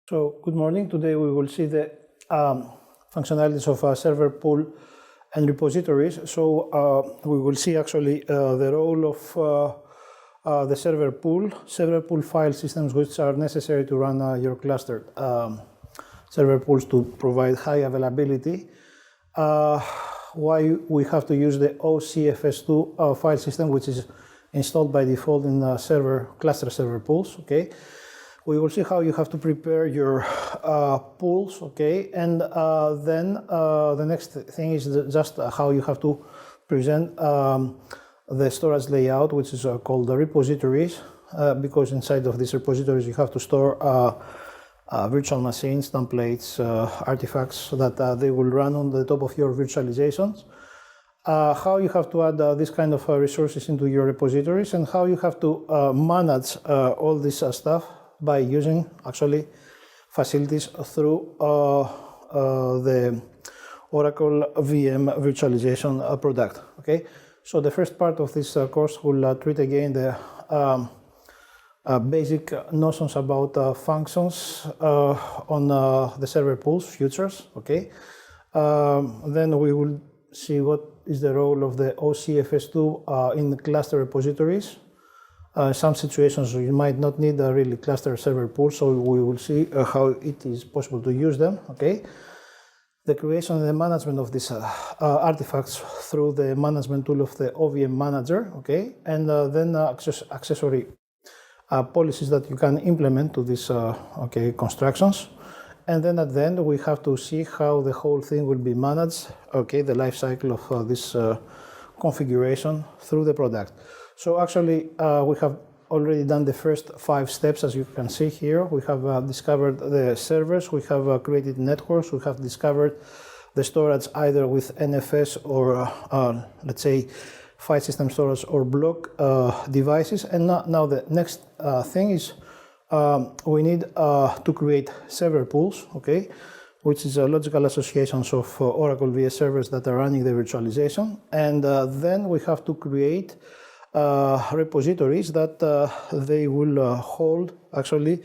So, good morning. Today we will see the functionalities of server pool and repositories. So, we will see actually the role of the server pool file systems which are necessary to run your clustered server pools to provide high availability. Why we have to use the OCFS2 file system, which is installed by default in cluster server pools. Okay. We will see how you have to prepare your pools, okay, and then the next thing is just how you have to present the storage layout, which is called the repositories, because inside of these repositories you have to store virtual machines, templates, artifacts, so that they will run on the top of your virtualizations. How you have to add this kind of resources into your repositories, and how you have to manage all this stuff by using actually facilities through the Oracle VM virtualization product. Okay, so the first part of this course will treat again the basic notions about functions on the server pools, futures. Okay, then we will see what is the role of the OCFS2 in the cluster repositories. Some situations you might not need a really cluster server pool, so we will see how it is possible to use them. Okay, the creation and the management of these artifacts through the management tool of the OVM manager. Okay, and then accessory policies that you can implement to these constructions. And then at the end we have to see how the whole thing will be managed. Okay, the life cycle of this configuration through the product. So actually, we have already done the first 5 steps, as you can see here. We have discovered the servers, we have created networks, we have discovered the storage either with NFS or, let's say, file system storage or block devices. And now the next thing is we need to create server pools, okay, which is a logical associations of Oracle VS servers that are running the virtualization. And then we have to create repositories that they will hold actually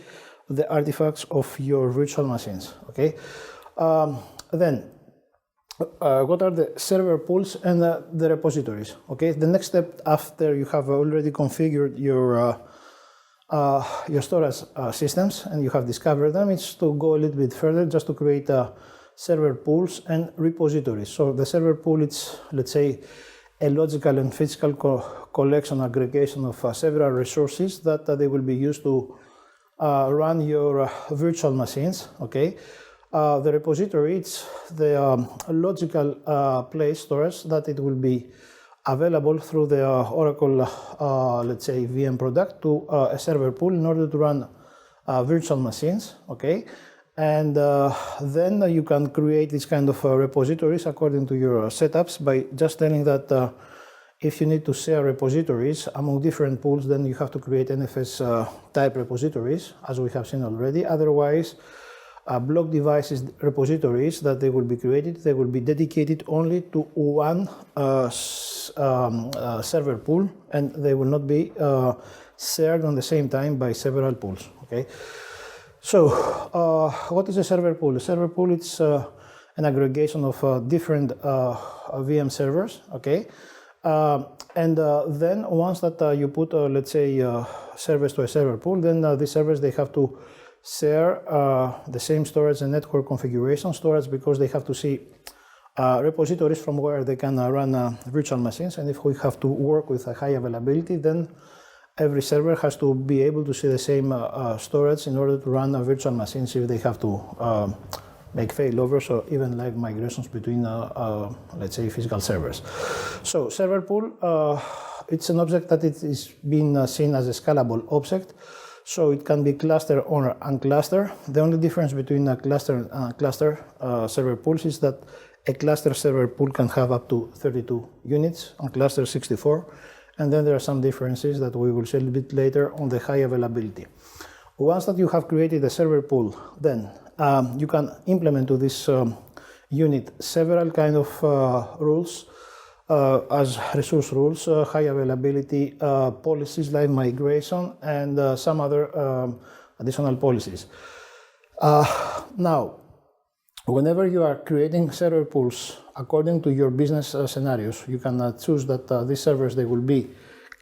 the artifacts of your virtual machines. Okay, then what are the server pools and the repositories? Okay, the next step after you have already configured your storage systems and you have discovered them is to go a little bit further, just to create server pools and repositories. So the server pool, it's, let's say, a logical and physical collection, aggregation of several resources that they will be used to run your virtual machines. Okay, the repository, it's the logical place storage that it will be available through the Oracle, let's say, VM product to a server pool in order to run virtual machines. Okay, and then you can create this kind of repositories according to your setups by just telling that if you need to share repositories among different pools, then you have to create NFS type repositories, as we have seen already. Otherwise, block devices repositories that they will be created, they will be dedicated only to one server pool, and they will not be shared on the same time by several pools. Okay. So, what is a server pool? A server pool is an aggregation of different VM servers, okay? And then once that you put, let's say, servers to a server pool, then these servers, they have to share the same storage and network configuration storage, because they have to see repositories from where they can run virtual machines. And if we have to work with a high availability, then every server has to be able to see the same storage in order to run virtual machines if they have to make failovers or even like migrations between, let's say, physical servers. So server pool, it's an object that it is being seen as a scalable object. So it can be cluster or uncluster. The only difference between a cluster and uncluster server pools is that a cluster server pool can have up to 32 units, uncluster 64. And then there are some differences that we will see a little bit later on the high availability. Once that you have created a server pool, then you can implement to this unit several kind of rules as resource rules, high availability policies like migration, and some other additional policies. Now, whenever you are creating server pools according to your business scenarios, you can choose that these servers, they will be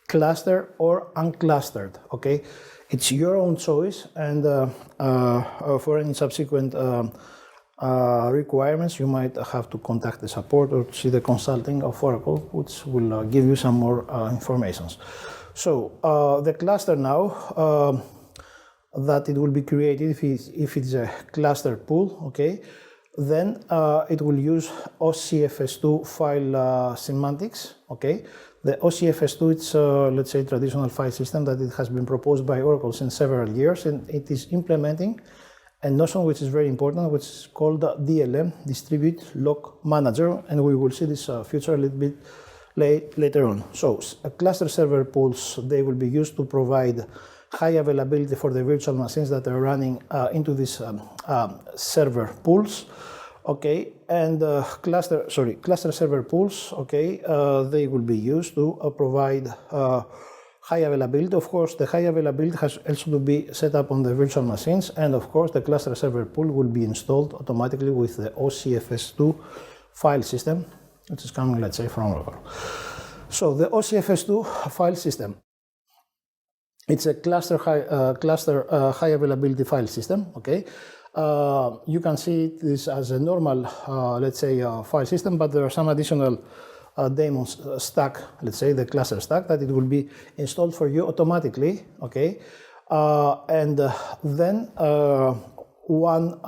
clustered or unclustered, okay? It's your own choice, and for any subsequent requirements, you might have to contact the support or see the consulting of Oracle, which will give you some more information. So the cluster now, that it will be created if it's a cluster pool, okay, then it will use OCFS2 file semantics, okay. The OCFS2, it's let's say traditional file system that it has been proposed by Oracle since several years, and it is implementing a notion which is very important, which is called DLM, Distribute Lock Manager, and we will see this feature a little bit later on. So cluster server pools, they will be used to provide high availability for the virtual machines that are running into these server pools, okay, and cluster server pools, okay, they will be used to provide high availability. Of course, the high availability has also to be set up on the virtual machines, and of course, the cluster server pool will be installed automatically with the OCFS2 file system, which is coming, let's say, from Oracle. So the OCFS2 file system, it's a cluster high availability file system, okay. You can see this as a normal, let's say, file system, but there are some additional daemons stack, let's say the cluster stack, that it will be installed for you automatically, okay. And then one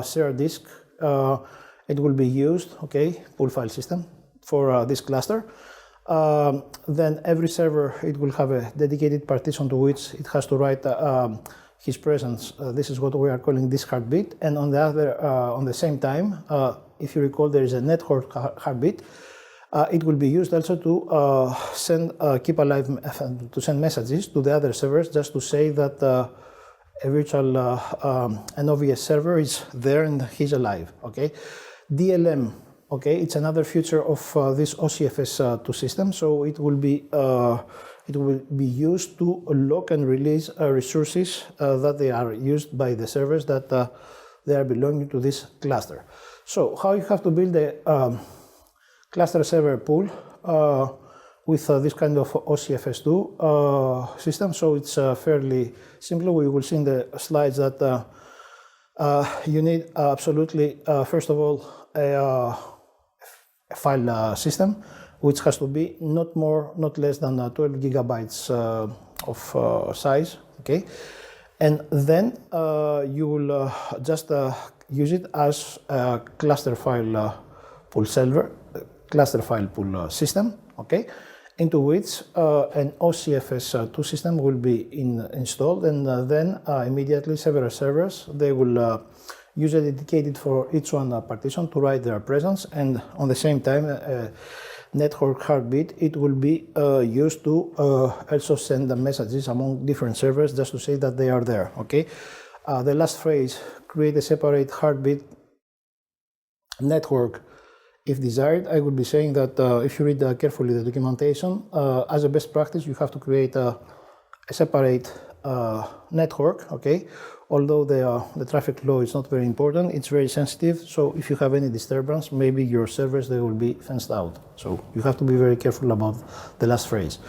shared disk, it will be used, okay, pool file system for this cluster. Then every server, it will have a dedicated partition to which it has to write his presence. This is what we are calling disk heartbeat. And on the other, on the same time, if you recall, there is a network heartbeat. It will be used also to keep alive, to send messages to the other servers, just to say that a virtual an OVS server is there and he's alive. Okay, DLM. Okay, it's another feature of this OCFS2 system. So it will be used to lock and release resources that they are used by the servers that they are belonging to this cluster. So how you have to build a cluster server pool with this kind of OCFS2 system. So it's fairly simple. We will see in the slides that you need absolutely, first of all, a file system, which has to be not less than 12 gigabytes of size, okay? And then you will just use it as a cluster file pool server, cluster file pool system, okay? Into which an OCFS2 system will be installed, and then immediately several servers, they will use a dedicated for each one partition to write their presence, and on the same time, network heartbeat, it will be used to also send the messages among different servers just to say that they are there, okay? The last phrase, create a separate heartbeat network if desired. I would be saying that if you read carefully the documentation, as a best practice, you have to create a separate network, okay? Although the traffic flow is not very important, it's very sensitive. So if you have any disturbance, maybe your servers, they will be fenced out. So you have to be very careful about the last phrase.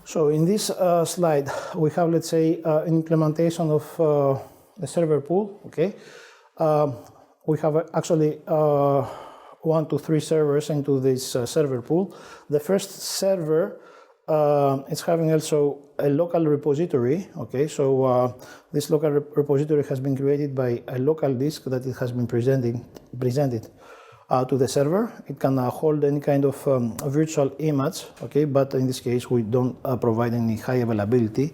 So in this slide, we have, let's say, implementation of the server pool, okay? We have actually 1 to 3 servers into this server pool. The first server is having also a local repository, okay? So this local repository has been created by a local disk that it has been presented to the server. It can hold any kind of virtual image, okay? But in this case, we don't provide any high availability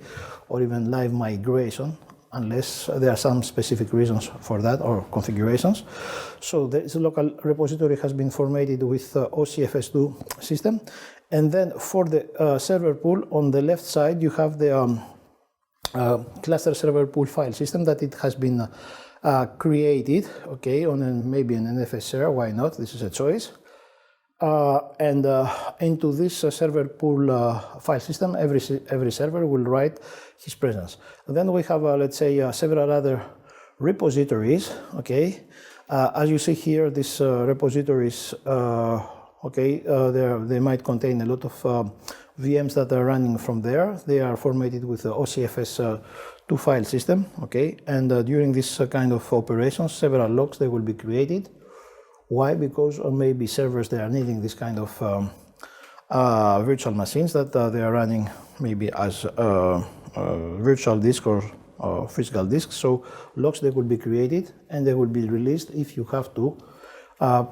or even live migration, unless there are some specific reasons for that or configurations. So this local repository has been formatted with OCFS2 system. And then for the server pool, on the left side, you have the cluster server pool file system that it has been created, okay, on maybe an NFS server, why not? This is a choice. And into this server pool file system, every server will write his presence. And then we have, let's say, several other repositories, okay. As you see here, these repositories, okay, they might contain a lot of VMs that are running from there. They are formatted with the OCFS2 file system, okay, and during this kind of operations, several logs they will be created. Why? Because maybe servers they are needing this kind of virtual machines that they are running maybe as virtual disk or physical disk. So logs they will be created and they will be released if you have to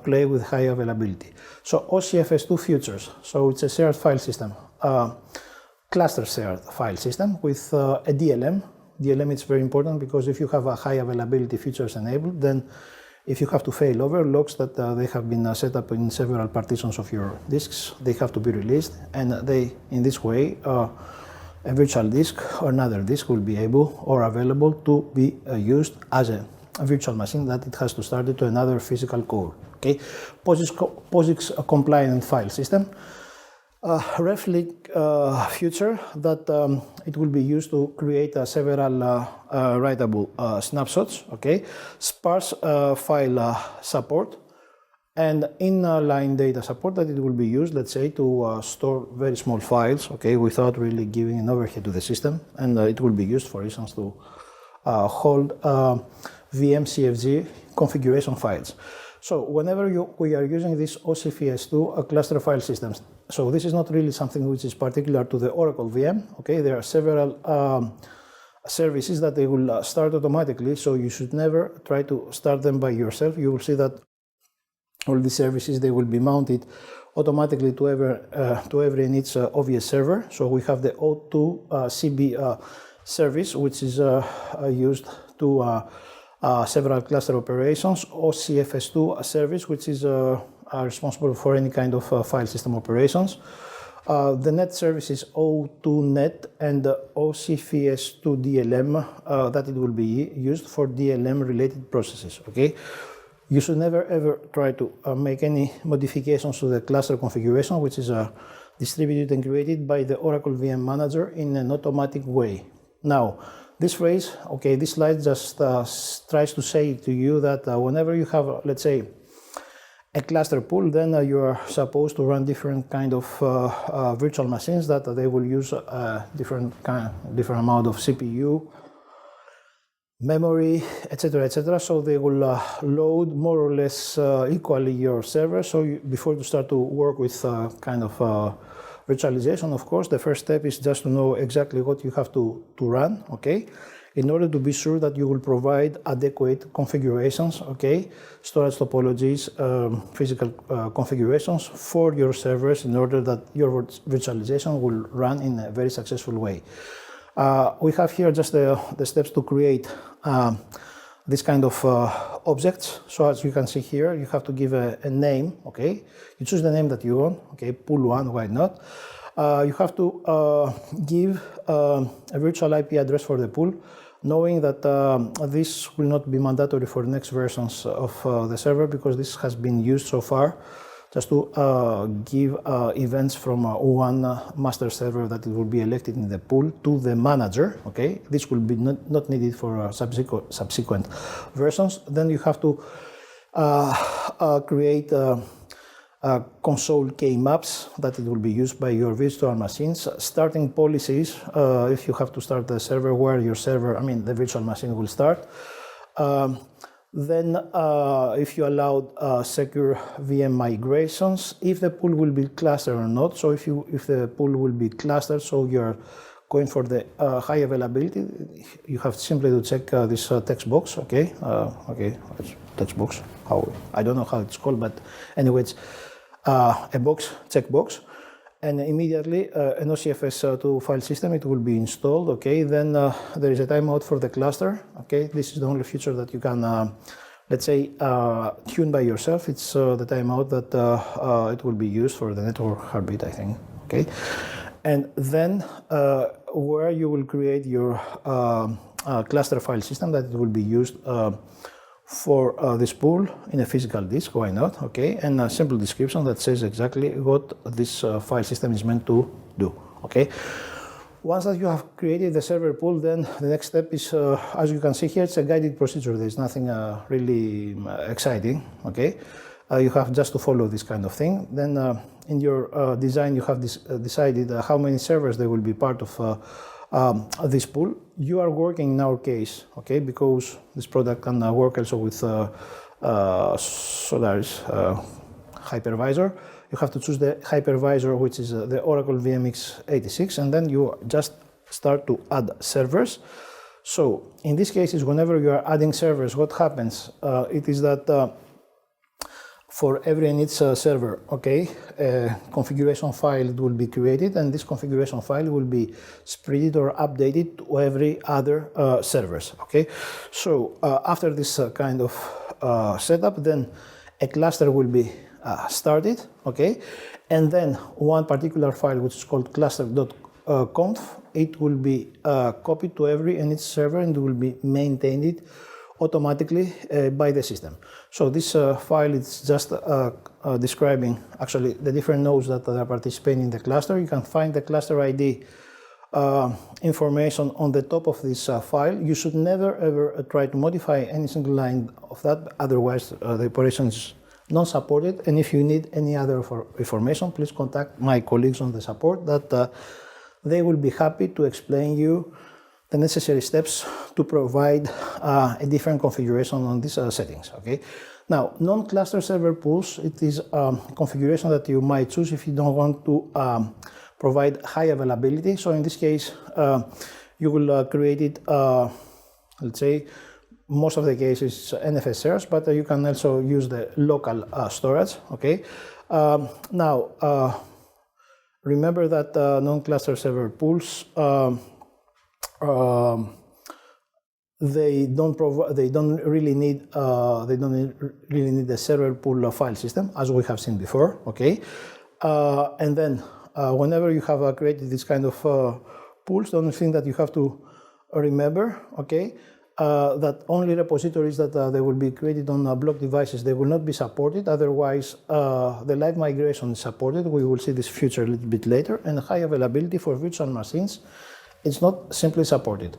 play with high availability. So OCFS2 futures. So it's a shared file system, cluster shared file system with a DLM. DLM is very important because if you have a high availability features enabled, then if you have to fail over logs that they have been set up in several partitions of your disks, they have to be released, and they, in this way, a virtual disk or another disk will be able or available to be used as a virtual machine that it has to start it to another physical core. Okay, POSIX compliant file system. Reflink feature that it will be used to create several writable snapshots, okay, sparse file support, and inline data support that it will be used, let's say, to store very small files, okay, without really giving an overhead to the system, and it will be used, for instance, to hold VM CFG configuration files. So whenever we are using this OCFS2 cluster file systems, so this is not really something which is particular to the Oracle VM, okay, there are several services that they will start automatically, so you should never try to start them by yourself. You will see that all these services, they will be mounted automatically to every needs obvious server. So we have the O2 CB service, which is used to several cluster operations, OCFS2 service, which is are responsible for any kind of file system operations. The net service is O2 net and OCFS2 DLM that it will be used for DLM related processes, okay? You should never ever try to make any modifications to the cluster configuration, which is distributed and created by the Oracle VM Manager in an automatic way. Now, this phrase, okay, this slide just tries to say to you that whenever you have, let's say, a cluster pool, then you are supposed to run different kind of virtual machines that they will use different amount of CPU, memory, etc., etc. So they will load more or less equally your server. So before you start to work with kind of virtualization, of course, the first step is just to know exactly what you have to run, okay, in order to be sure that you will provide adequate configurations, okay, storage topologies, physical configurations for your servers in order that your virtualization will run in a very successful way. We have here just the steps to create this kind of objects. So as you can see here, you have to give a name, okay? You choose the name that you want, okay, pool 1, why not? You have to give a virtual IP address for the pool, knowing that this will not be mandatory for the next versions of the server because this has been used so far just to give events from one master server that it will be elected in the pool to the manager, okay? This will be not needed for subsequent versions. Then you have to create console key maps that it will be used by your virtual machines, starting policies, if you have to start the server where your server, I mean the virtual machine will start. Then if you allowed secure VM migrations, if the pool will be clustered or not. So if the pool will be clustered, so you're going for the high availability, you have simply to check this text box, okay? It's text box, I don't know how it's called, but anyway, it's a box, checkbox, and immediately an OCFS2 file system, it will be installed, okay? Then there is a timeout for the cluster, okay? This is the only feature that you can, let's say, tune by yourself. It's the timeout that it will be used for the network heartbeat, I think, okay? And then where you will create your cluster file system that it will be used for this pool in a physical disk, why not, okay, and a simple description that says exactly what this file system is meant to do, okay. Once that you have created the server pool, then the next step is, as you can see here, it's a guided procedure. There's nothing really exciting, okay? You have just to follow this kind of thing. Then in your design, you have decided how many servers there will be part of this pool. You are working in our case, okay, because this product can work also with Solaris hypervisor. You have to choose the hypervisor, which is the Oracle VM X86, and then you just start to add servers. So in this case, whenever you are adding servers, what happens? It is that for every init server, okay, a configuration file will be created, and this configuration file will be spread or updated to every other servers, okay. So after this kind of setup, then a cluster will be started, okay, and then one particular file which is called cluster.conf, it will be copied to every init server and will be maintained automatically by the system. So this file is just describing actually the different nodes that are participating in the cluster. You can find the cluster ID information on the top of this file. You should never ever try to modify any single line of that, otherwise the operation is not supported. And if you need any other information, please contact my colleagues on the support that they will be happy to explain you the necessary steps to provide a different configuration on these settings, okay? Now, non-cluster server pools, it is a configuration that you might choose if you don't want to provide high availability. So in this case, you will create it, let's say, most of the cases NFS shares, but you can also use the local storage, okay? Now, remember that non-cluster server pools, they don't really need the server pool file system, as we have seen before, okay? And then whenever you have created this kind of pools, the only thing that you have to remember, okay, that only repositories that they will be created on block devices, they will not be supported. Otherwise, the live migration is supported. We will see this feature a little bit later. And high availability for virtual machines, it's not simply supported.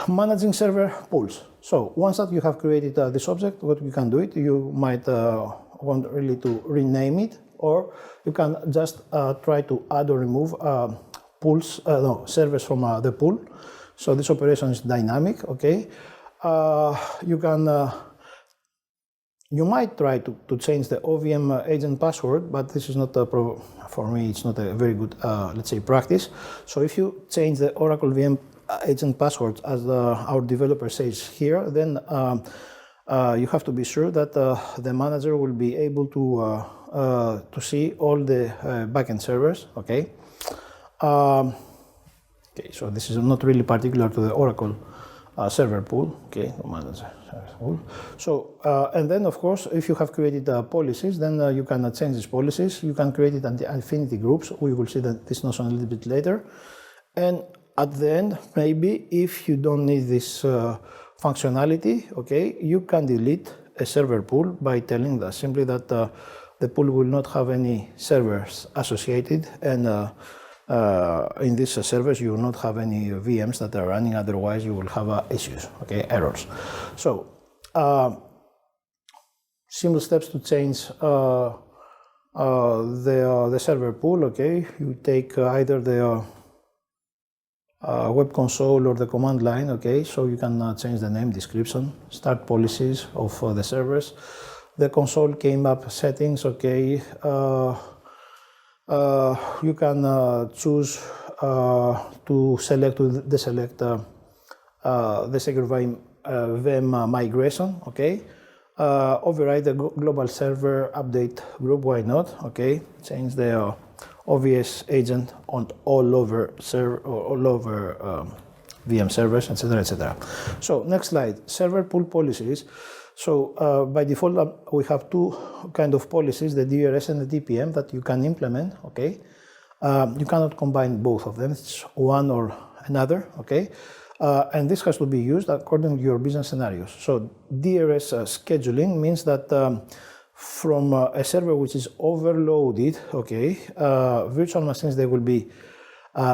Managing server pools. So once that you have created this object, what you can do it, you might want really to rename it, or you can just try to add or remove pools, servers from the pool. So this operation is dynamic, okay? You might try to change the OVM agent password, but this is not for me, it's not a very good, let's say, practice. So if you change the Oracle VM agent password, as our developer says here, then you have to be sure that the manager will be able to see all the backend servers, okay? Okay, so this is not really particular to the Oracle server pool, okay, manager server pool. So, and then of course, if you have created policies, then you can change these policies. You can create it in the affinity groups. We will see that this notion a little bit later. And at the end, maybe if you don't need this functionality, okay, you can delete a server pool by telling that simply that the pool will not have any servers associated, and in these servers you will not have any VMs that are running, otherwise you will have issues, okay, errors. So simple steps to change the server pool, okay. You take either the web console or the command line, okay, so you can change the name, description, start policies of the servers. The console came up settings, okay. You can choose to select, to deselect the secure VM migration, okay. Override the global server update group, why not, okay. Change the OVS agent on all over VM servers, etc., etc. So next slide, server pool policies. So by default, we have two kind of policies, the DRS and the DPM, that you can implement, okay? You cannot combine both of them, it's one or another, okay? And this has to be used according to your business scenarios. So DRS scheduling means that from a server which is overloaded, okay, virtual machines, they will be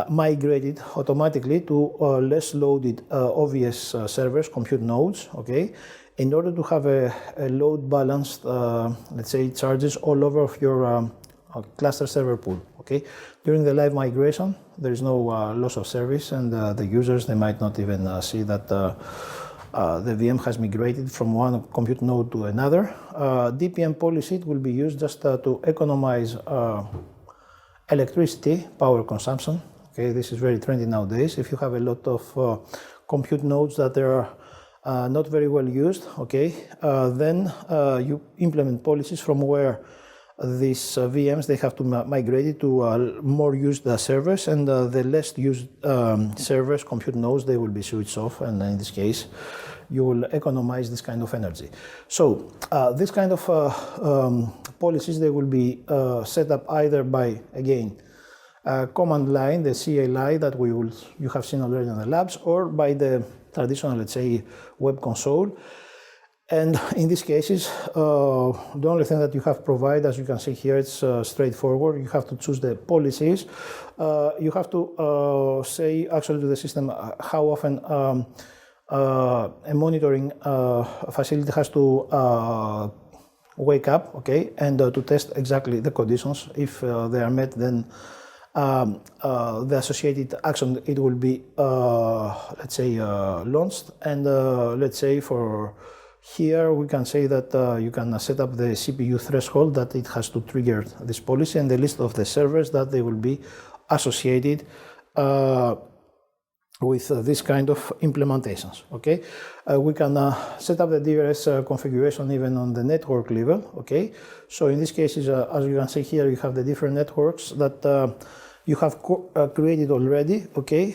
migrated automatically to less loaded OVS servers, compute nodes, okay, in order to have a load balanced, let's say, charges all over of your cluster server pool, okay. During the live migration, there is no loss of service, and the users, they might not even see that the VM has migrated from one compute node to another. DPM policy will be used just to economize electricity, power consumption. Okay, this is very trendy nowadays. If you have a lot of compute nodes that are not very well used, okay, then you implement policies from where these VMs, they have to migrate it to more used servers, and the less used servers, compute nodes, they will be switched off, and in this case, you will economize this kind of energy. So this kind of policies, they will be set up either by, again, command line, the CLI that you have seen already in the labs, or by the traditional, let's say, web console. And in these cases, the only thing that you have provided, as you can see here, it's straightforward. You have to choose the policies. You have to say actually to the system how often a monitoring facility has to wake up, okay, and to test exactly the conditions. If they are met, then the associated action, it will be, let's say, launched. And let's say for here, we can say that you can set up the CPU threshold that it has to trigger this policy, and the list of the servers that they will be associated with this kind of implementations, okay? We can set up the DRS configuration even on the network level, okay? So in this case, as you can see here, you have the different networks that you have created already, okay?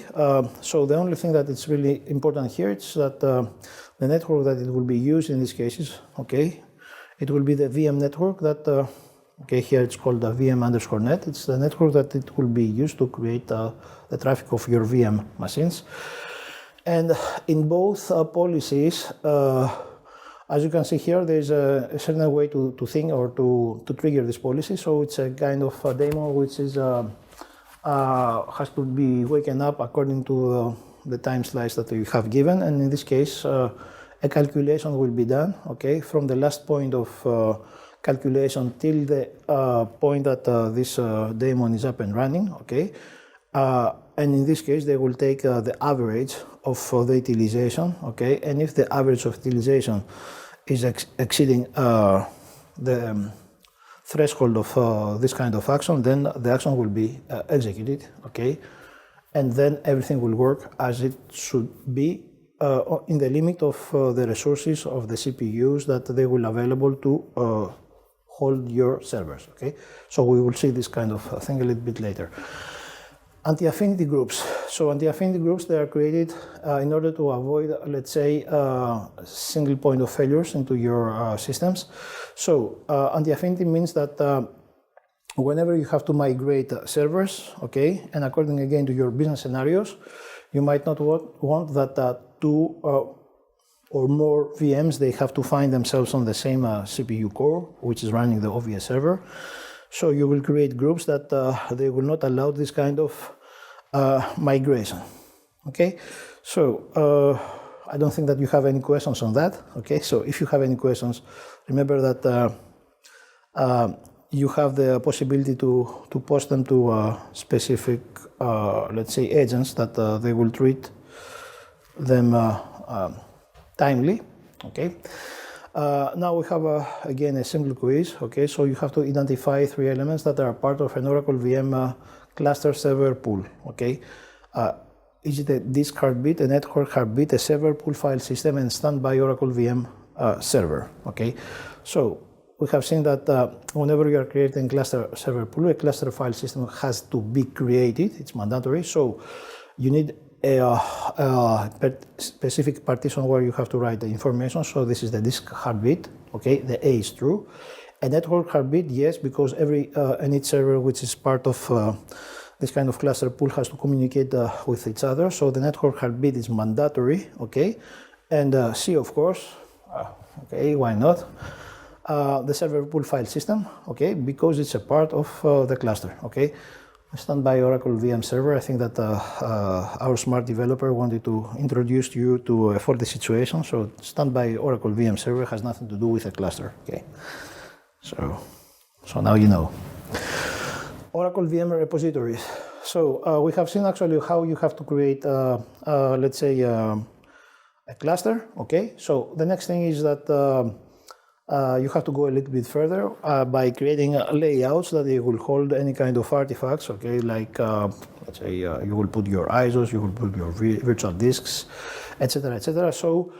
So the only thing that is really important here is that the network that it will be used in these cases, okay? It will be the VM network that, okay, here it's called the VM_net. It's the network that it will be used to create the traffic of your VM machines. And in both policies, as you can see here, there's a certain way to think or to trigger this policy. So it's a kind of a demo which is has to be waken up according to the time slice that you have given. And in this case, a calculation will be done, okay, from the last point of calculation till the point that this daemon is up and running, okay. And in this case, they will take the average of the utilization, okay. And if the average of utilization is exceeding the threshold of this kind of action, then the action will be executed, okay. And then everything will work as it should be in the limit of the resources of the CPUs that they will available to hold your servers, okay? So we will see this kind of thing a little bit later. Anti-affinity groups. So anti-affinity groups, they are created in order to avoid, let's say, single point of failures into your systems. So anti-affinity means that whenever you have to migrate servers, okay, and according again to your business scenarios, you might not want that two or more VMs, they have to find themselves on the same CPU core, which is running the OVS server. So you will create groups that they will not allow this kind of migration, okay? So I don't think that you have any questions on that, okay? So if you have any questions, remember that you have the possibility to post them to specific, let's say, agents that they will treat them timely, okay? Now we have again a simple quiz, okay? So you have to identify 3 elements that are part of an Oracle VM cluster server pool, okay? Is it a disk heartbeat, a network heartbeat, a server pool file system, and standby Oracle VM server, okay? So we have seen that whenever you are creating cluster server pool, a cluster file system has to be created. It's mandatory. So you need a specific partition where you have to write the information. So this is the disk heartbeat. Okay, the A is true. A network heartbeat, yes, because any server which is part of this kind of cluster pool has to communicate with each other. So the network heartbeat is mandatory. Okay, and C, of course. Okay, why not? The server pool file system, okay, because it's a part of the cluster, okay. Standby Oracle VM server. I think that our smart developer wanted to introduce you to for the situation. So standby Oracle VM server has nothing to do with a cluster. Okay. So now you know. Oracle VM repositories. So we have seen actually how you have to create, let's say, a cluster. Okay. So the next thing is that you have to go a little bit further by creating layouts that they will hold any kind of artifacts, okay, like let's say you will put your ISOs, you will put your virtual disks, etc., etc. So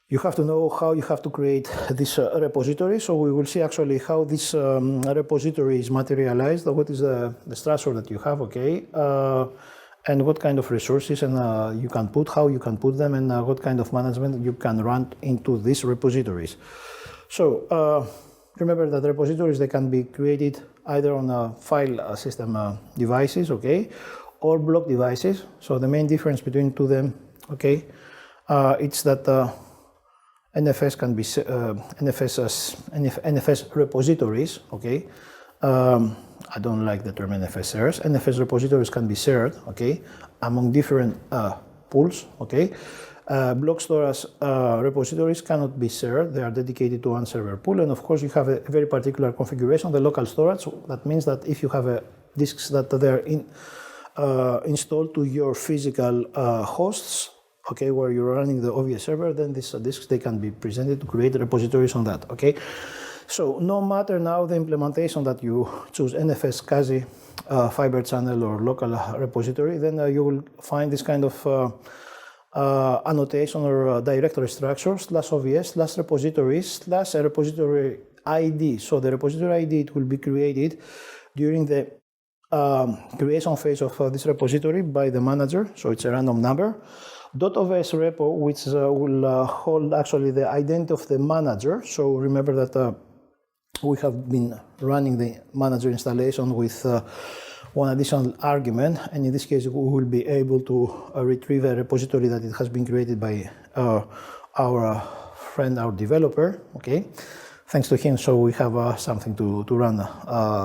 you have to know how you have to create this repository. So we will see actually how this repository is materialized, what is the structure that you have, okay, and what kind of resources and you can put, how you can put them, and what kind of management you can run into these repositories. So remember that repositories, they can be created either on file system devices, okay, or block devices. So the main difference between them, okay, it's that NFS can be NFS repositories, okay. I don't like the term NFS shares. NFS repositories can be shared, okay, among different pools, okay. Block storage repositories cannot be shared. They are dedicated to one server pool, and of course you have a very particular configuration, the local storage. That means that if you have disks that they are installed to your physical hosts, okay, where you're running the OVS server, then these disks, they can be presented to create repositories on that, okay. So no matter now the implementation that you choose, NFS, SCSI, fiber channel, or local repository, then you will find this kind of annotation or directory structure /OVS /repositories / a repository ID. So the repository ID, it will be created during the creation phase of this repository by the manager. So it's a random number. .ovs repo, which will hold actually the identity of the manager. So remember that we have been running the manager installation with one additional argument, and in this case we will be able to retrieve a repository that it has been created by our friend, our developer, okay. Thanks to him, so we have something to run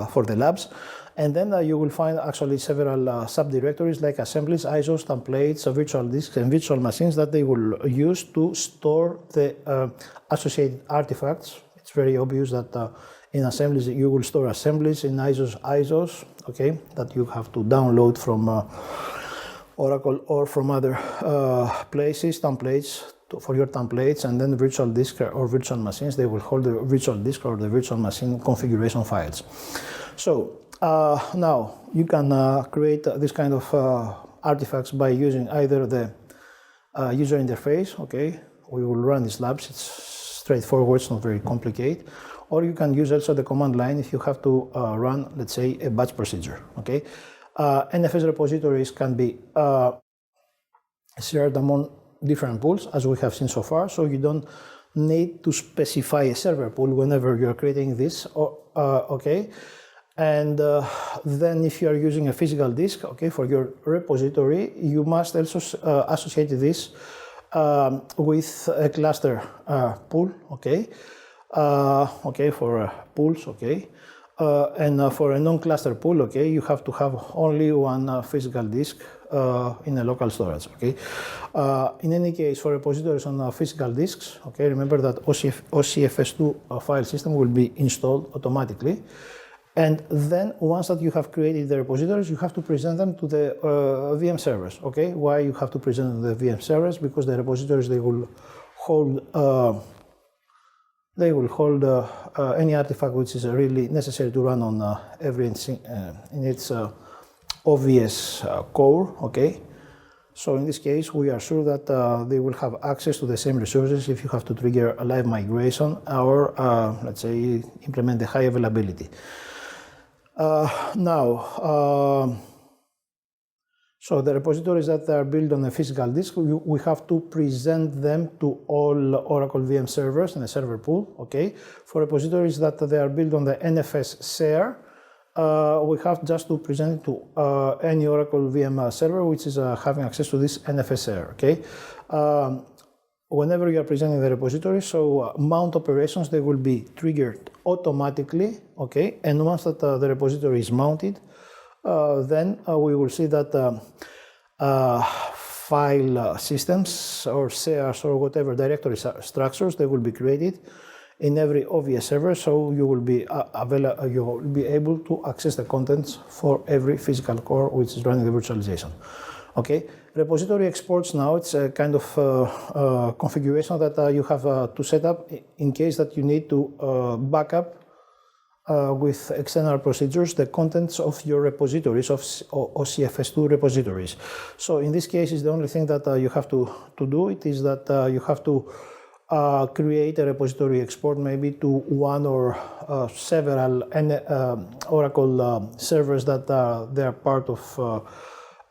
for the labs. And then you will find actually several subdirectories like assemblies, ISOs, templates, virtual disks, and virtual machines that they will use to store the associated artifacts. It's very obvious that in assemblies you will store assemblies, in ISOs, okay, that you have to download from Oracle or from other places, templates for your templates, and then virtual disk or virtual machines, they will hold the virtual disk or the virtual machine configuration files. So now you can create this kind of artifacts by using either the user interface, okay, we will run these labs, it's straightforward, it's not very complicated, or you can use also the command line if you have to run, let's say, a batch procedure, okay. NFS repositories can be shared among different pools, as we have seen so far, so you don't need to specify a server pool whenever you're creating this, okay. And then if you are using a physical disk, okay, for your repository, you must also associate this with a cluster pool, okay, okay, for pools, okay, and for a non-cluster pool, okay, you have to have only one physical disk in a local storage, okay. In any case, for repositories on physical disks, okay, remember that OCFS2 file system will be installed automatically. And then once that you have created the repositories, you have to present them to the VM servers, okay? Why you have to present them to the VM servers? Because the repositories, they will hold any artifact which is really necessary to run on everything in its obvious core, okay? So in this case, we are sure that they will have access to the same resources if you have to trigger a live migration or, let's say, implement the high availability. So the repositories that are built on a physical disk, we have to present them to all Oracle VM servers in a server pool, okay? For repositories that they are built on the NFS share, we have just to present it to any Oracle VM server which is having access to this NFS share, okay? Whenever you are presenting the repository, so mount operations, they will be triggered automatically, okay? And once that the repository is mounted, then we will see that file systems or shares or whatever directory structures, they will be created in every OVS server, so you will be able to access the contents for every physical core which is running the virtualization. Okay, repository exports now, it's a kind of configuration that you have to set up in case that you need to backup with external procedures the contents of your repositories, of OCFS2 repositories. So in this case, the only thing that you have to do it is that you have to create a repository export maybe to one or several Oracle servers that they are part of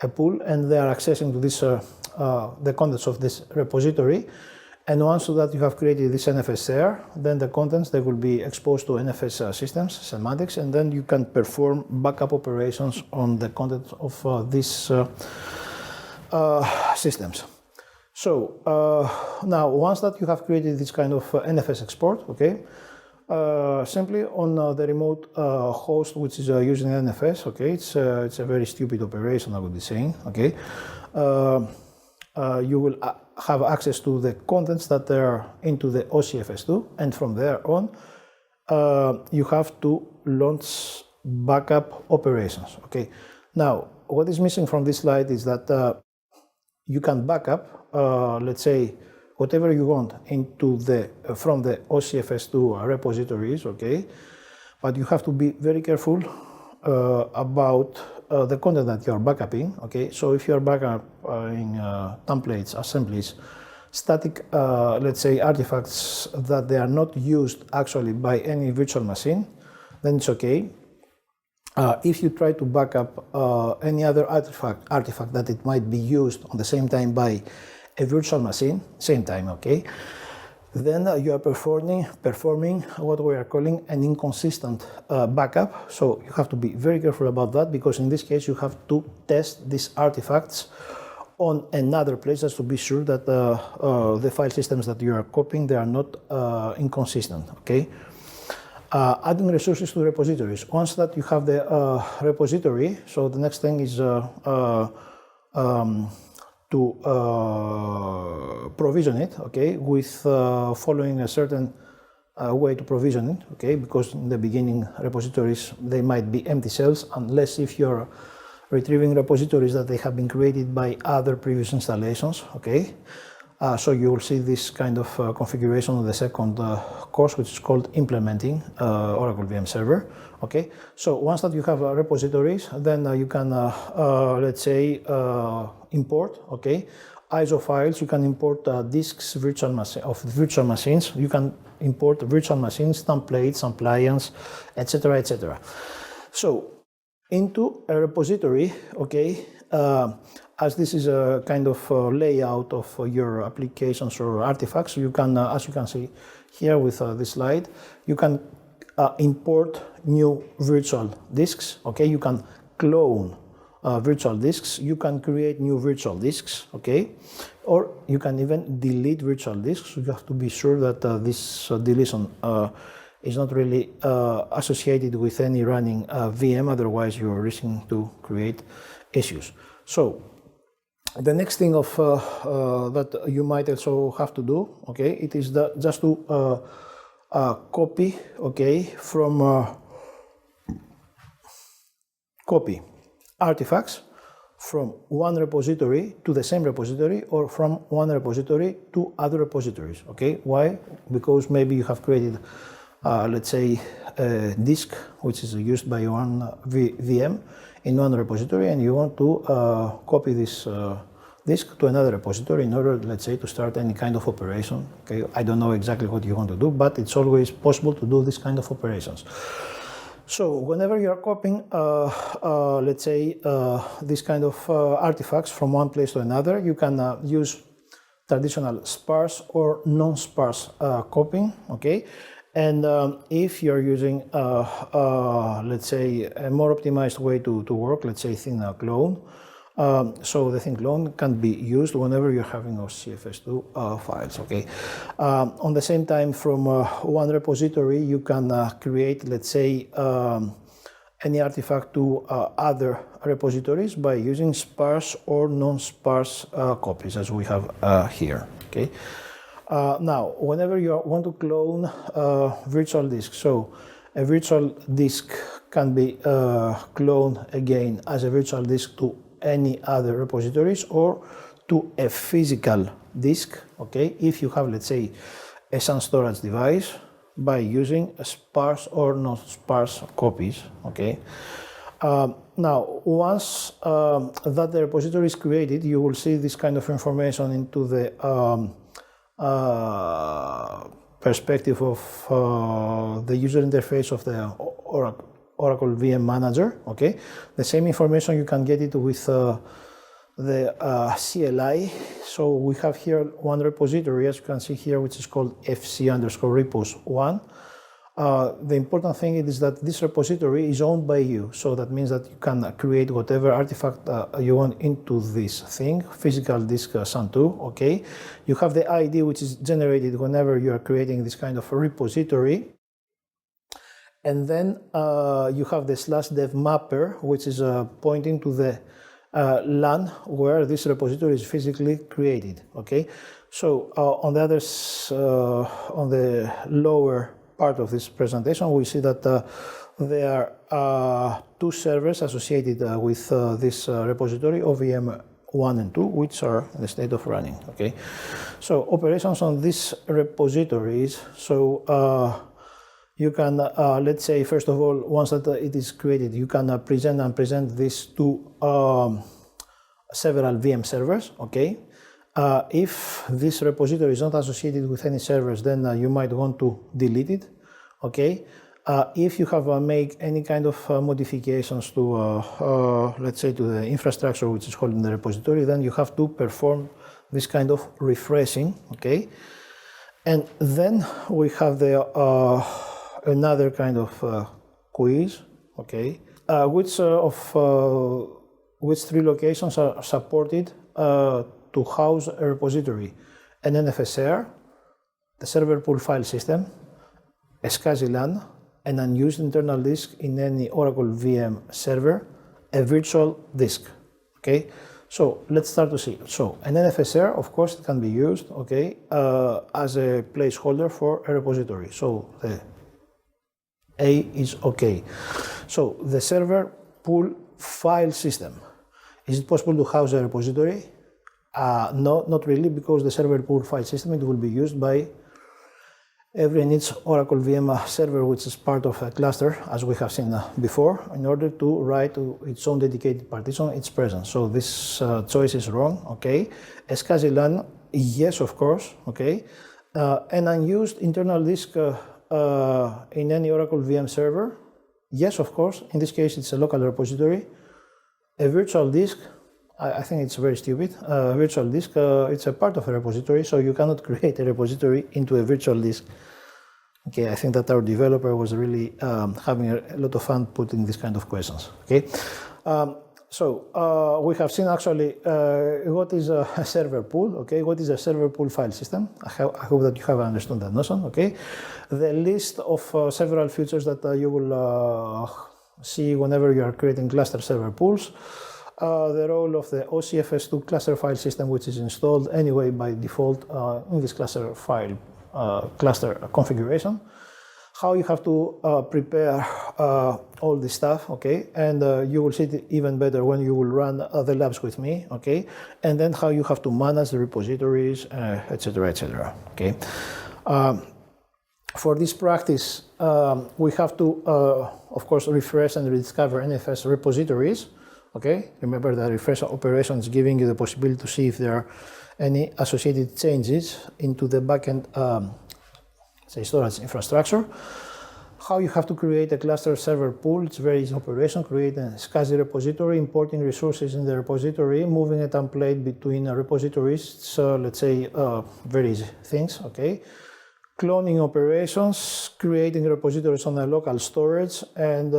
a pool, and they are accessing to this the contents of this repository. And once that you have created this NFS there, then the contents, they will be exposed to NFS systems, semantics, and then you can perform backup operations on the contents of these systems. So now, once that you have created this kind of NFS export, okay, simply on the remote host which is using NFS, okay, it's a very stupid operation, I would be saying, okay. You will have access to the contents that are into the OCFS2, and from there on, you have to launch backup operations, okay. Now, what is missing from this slide is that you can backup, let's say, whatever you want into from the OCFS2 repositories, okay, but you have to be very careful about the content that you are backupping, okay. So if you are backupping templates, assemblies, static, let's say, artifacts that they are not used actually by any virtual machine, then it's okay. If you try to backup any other artifact that it might be used on the same time by a virtual machine, same time, okay, then you are performing what we are calling an inconsistent backup. So you have to be very careful about that, because in this case you have to test these artifacts on another place just to be sure that the file systems that you are copying, they are not inconsistent, okay. Adding resources to repositories. Once that you have the repository, so the next thing is to provision it, okay, with following a certain way to provision it, okay, because in the beginning repositories, they might be empty cells unless if you're retrieving repositories that they have been created by other previous installations, okay. So you will see this kind of configuration on the second course, which is called implementing Oracle VM Server. Okay. So once that you have repositories, then you can, let's say, import. Okay, ISO files. You can import disks, virtual machines. You can import virtual machines, templates, appliances, etc., etc. So into a repository. Okay. As this is a kind of layout of your applications or artifacts, you can, as you can see here with this slide, you can import new virtual disks. Okay, you can clone virtual disks. You can create new virtual disks. Okay, or you can even delete virtual disks. You have to be sure that this deletion is not really associated with any running VM. Otherwise, you are risking to create issues. So the next thing of that you might also have to do, okay, it is just to copy, okay, from copy artifacts from one repository to the same repository, or from one repository to other repositories. Okay, why? Because maybe you have created, let's say, a disk which is used by one VM in one repository, and you want to copy this disk to another repository in order, let's say, to start any kind of operation. Okay, I don't know exactly what you want to do, but it's always possible to do this kind of operations. So whenever you are copying, let's say, this kind of artifacts from one place to another, you can use traditional sparse or non-sparse copying. Okay. And if you're using, let's say, a more optimized way to work, let's say thin clone, so the thin clone can be used whenever you're having those CFS2 files, okay? On the same time, from one repository, you can create, let's say, a any artifact to other repositories by using sparse or non-sparse copies, as we have here. Okay. Now, whenever you want to clone virtual disk, so a virtual disk can be cloned again as a virtual disk to any other repositories or to a physical disk, okay, if you have, let's say, a SAN storage device by using a sparse or non-sparse copies, okay. Now, once that the repository is created, you will see this kind of information into the perspective of the user interface of the Oracle VM Manager, okay. The same information you can get it with the CLI. So we have here one repository, as you can see here, which is called fc_repos1. The important thing is that this repository is owned by you, so that means that you can create whatever artifact you want into this thing, physical disk SAN2, okay? You have the ID which is generated whenever you are creating this kind of repository. And then you have the /dev mapper, which is pointing to the LAN where this repository is physically created, okay? So on the lower part of this presentation, we see that there are two servers associated with this repository, OVM 1 and 2, which are in the state of running, okay? So operations on these repositories, so you can, let's say, first of all, once that it is created, you can present this to several VM servers, okay? If this repository is not associated with any servers, then you might want to delete it, okay? If you have made any kind of modifications to, let's say, to the infrastructure which is holding the repository, then you have to perform this kind of refreshing, okay? And then we have the another kind of quiz, okay? Which three locations are supported to house a repository: an NFS, the server pool file system, a SCSI LAN, an unused internal disk in any Oracle VM server, a virtual disk, okay? So let's start to see. So an NFS, of course, it can be used, okay, as a placeholder for a repository. So the A is okay. So the server pool file system, is it possible to house a repository? No, not really, because the server pool file system, it will be used by every needs Oracle VM server which is part of a cluster, as we have seen before, in order to write to its own dedicated partition its presence. So this choice is wrong, okay? A SCSI LAN, yes, of course, okay? An unused internal disk in any Oracle VM server, yes, of course. In this case, it's a local repository. A virtual disk, I think it's very stupid. Virtual disk, it's a part of a repository, so you cannot create a repository into a virtual disk. Okay, I think that our developer was really having a lot of fun putting these kind of questions. Okay, so we have seen actually what is a server pool. Okay, what is a server pool file system? I hope that you have understood that notion. Okay, the list of several features that you will see whenever you are creating cluster server pools. The role of the OCFS2 cluster file system, which is installed anyway by default in this cluster file cluster configuration. How you have to prepare all this stuff, okay? And you will see it even better when you will run the labs with me, okay? And then how you have to manage the repositories, etc., etc., okay? For this practice, we have to, of course, refresh and rediscover NFS repositories. Okay, remember that refresh operation is giving you the possibility to see if there are any associated changes into the backend, say, storage infrastructure. How you have to create a cluster server pool, it's very easy operation. Create a SCSI repository, importing resources in the repository, moving a template between repositories. So let's say very easy things, okay. Cloning operations, creating repositories on a local storage, and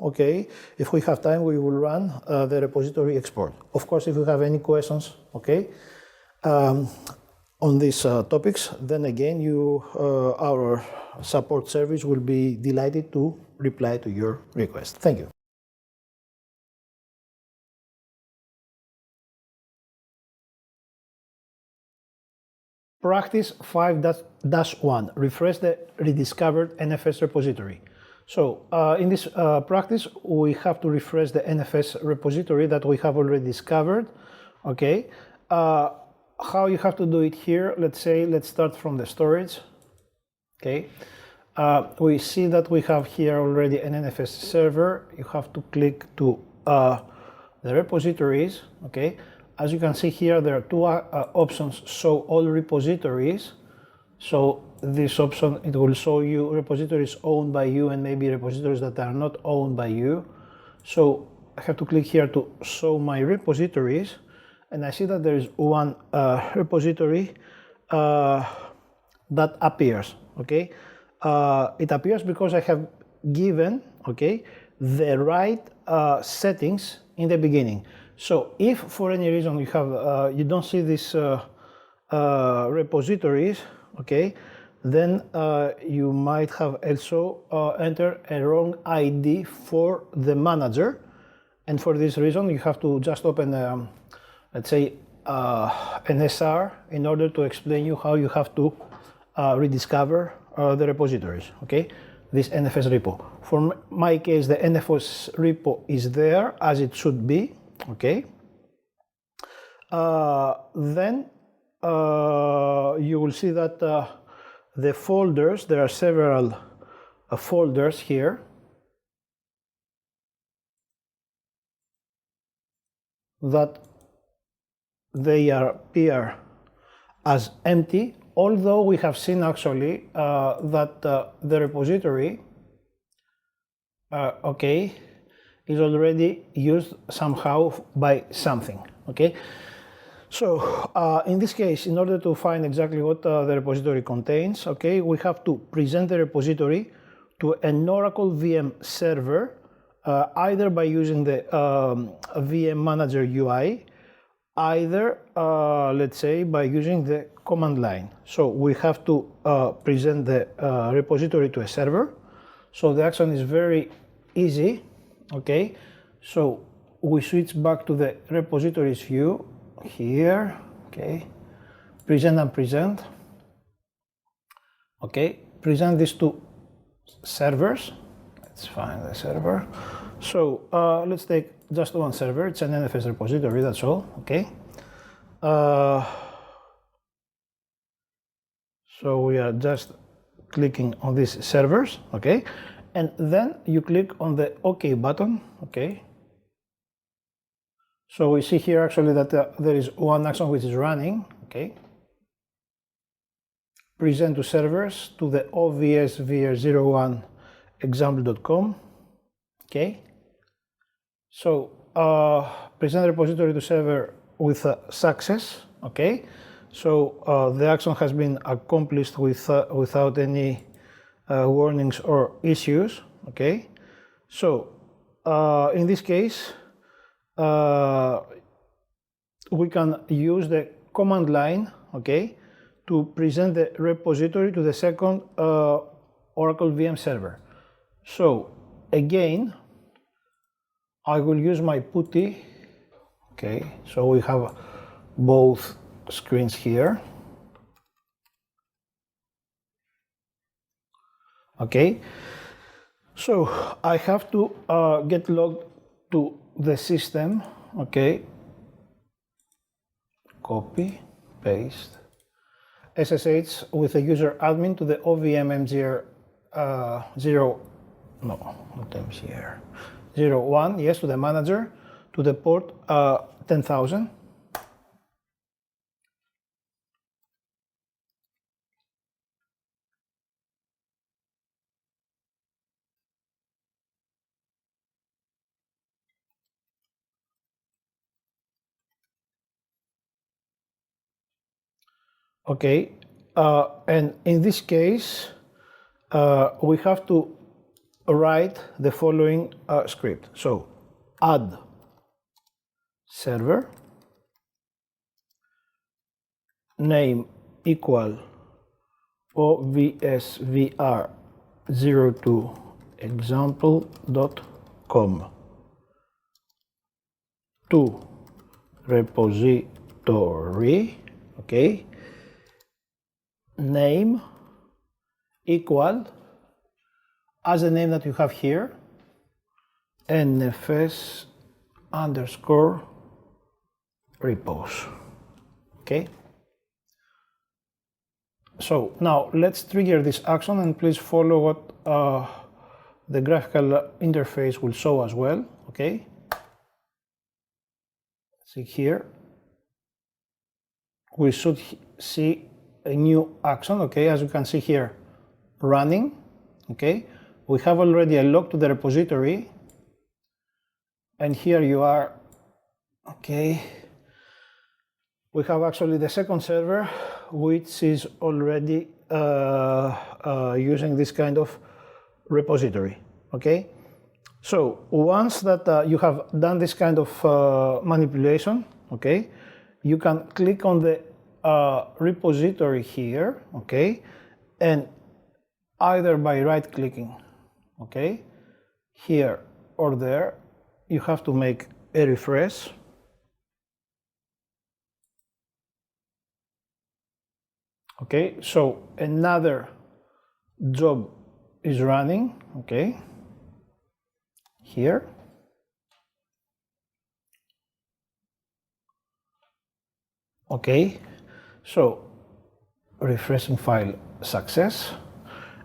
okay, if we have time, we will run the repository export. Of course, if you have any questions, okay, on these topics, then again, our support service will be delighted to reply to your request. Thank you. practice 5-1, refresh the rediscovered NFS repository. So in this practice, we have to refresh the NFS repository that we have already discovered. Okay, how you have to do it here? Let's start from the storage. Okay, we see that we have here already an NFS server. You have to click to the repositories. Okay, as you can see here, there are two options: show all repositories. So this option, it will show you repositories owned by you and maybe repositories that are not owned by you. So I have to click here to show my repositories, and I see that there is one repository that appears. Okay, it appears because I have given, okay, the right settings in the beginning. So if for any reason you have you don't see these repositories, okay, then you might have also entered a wrong ID for the manager, and for this reason you have to just open let's say an SR in order to explain you how you have to rediscover the repositories, okay, this NFS repo. For my case, the NFS repo is there as it should be, okay. Then you will see that the folders, there are several folders here that they appear as empty, although we have seen actually that the repository okay, is already used somehow by something, okay. So in this case, in order to find exactly what the repository contains, okay, we have to present the repository to an Oracle VM server, either by using the VM Manager UI, either let's say by using the command line. So we have to present the repository to a server. So the action is very easy, okay. So we switch back to the repositories view here, okay, present and present, okay, present these two servers. Let's find the server. So let's take just one server. It's an NFS repository, that's all, okay. So we are just clicking on these servers, okay, and then you click on the OK button, okay. So we see here actually that there is one action which is running, okay. Present to servers to the ovsvr01 example.com, okay. So present repository to server with success, okay. So the action has been accomplished without any warnings or issues, okay. So in this case, we can use the command line, okay, to present the repository to the second Oracle VM server. So again, I will use my PuTTY, okay, so we have both screens here, okay. So I have to get logged to the system, okay, copy, paste, SSH with the user admin to the OVM MGR 01, yes, to the manager, to the port 10,000. Okay, and in this case, we have to write the following script. So add server, name equal ovsvr02 example.com to repository, okay, name equal as the name that you have here, NFS underscore repos. Okay. So now let's trigger this action, and please follow what the graphical interface will show as well. Okay. See here, we should see a new action. Okay, as you can see here, running. Okay, we have already a log to the repository, and here you are. Okay, we have actually the second server, which is already using this kind of repository. Okay, so once that you have done this kind of manipulation, okay, you can click on the repository here, okay, and either by right clicking, okay, here or there, you have to make a refresh. Okay, so another job is running, okay, here. Okay, so refreshing file success,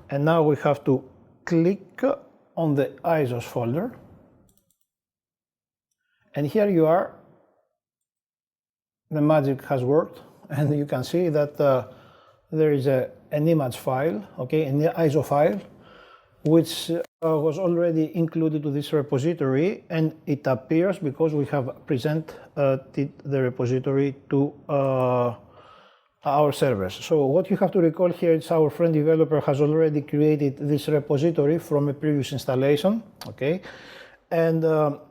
and now we have to click on the ISOs folder, and here you are. The magic has worked, and you can see that there is an image file, okay, an ISO file, which was already included to this repository, and it appears because we have presented the repository to our servers. So what you have to recall here is our friend developer has already created this repository from a previous installation, okay, and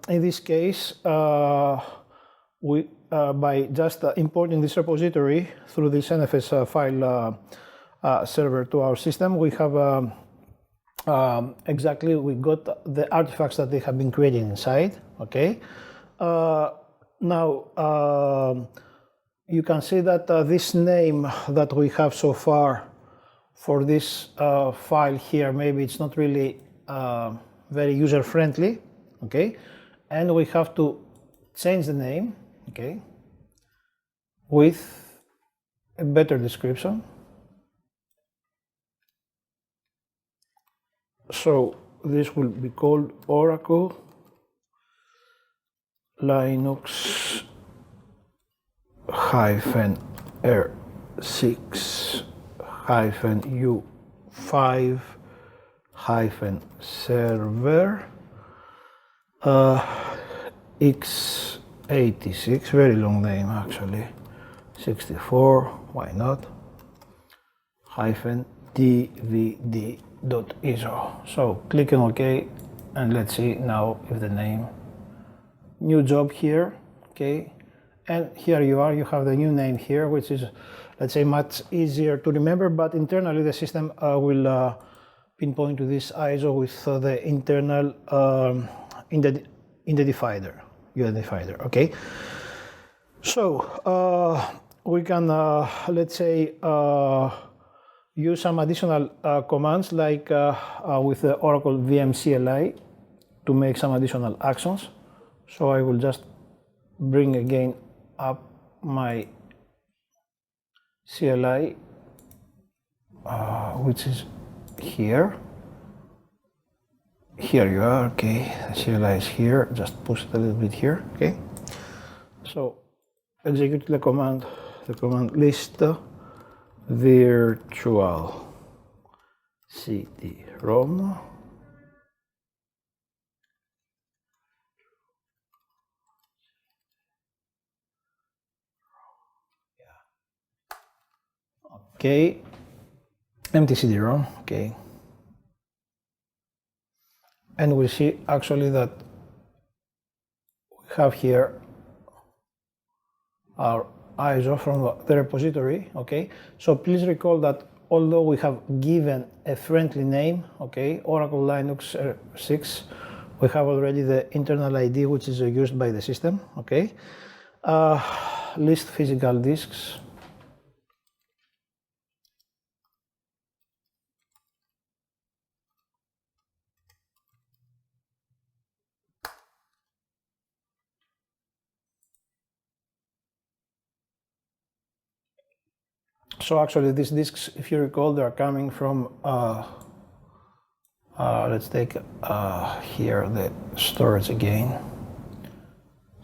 in this case, we by just importing this repository through this NFS file server to our system, we have exactly, we got the artifacts that they have been creating inside, okay. Now you can see that this name that we have so far for this file here, maybe it's not really very user friendly, okay, and we have to change the name, okay, with a better description. So this will be called Oracle Linux -R6 -U5 -server X86, very long name actually, 64, why not, -dvd.iso. So click on OK, and let's see now if the name, new job here, okay, and here you are, you have the new name here, which is, let's say, much easier to remember, but internally the system will pinpoint to this ISO with the internal identifier, okay. So we can, let's say, use some additional commands like with the Oracle VM CLI to make some additional actions. So I will just bring again up my CLI, which is here. Here you are, okay, the CLI is here, just push it a little bit here, okay. So execute the command list virtual cd-rom okay, empty cd-rom, okay, and we see actually that we have here our ISO from the repository, okay. So please recall that although we have given a friendly name, okay, Oracle Linux 6, we have already the internal ID which is used by the system, okay. List physical disks, So actually these disks, if you recall, they are coming from, let's take here the storage again,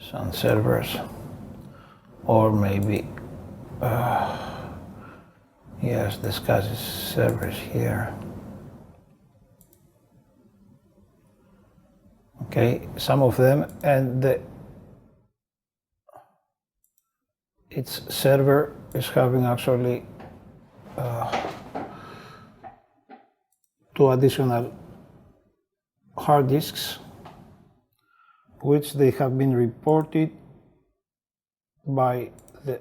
some servers, or maybe, yes, discuss servers here. Okay, some of them, and its server is having actually 2 additional hard disks, which they have been reported by the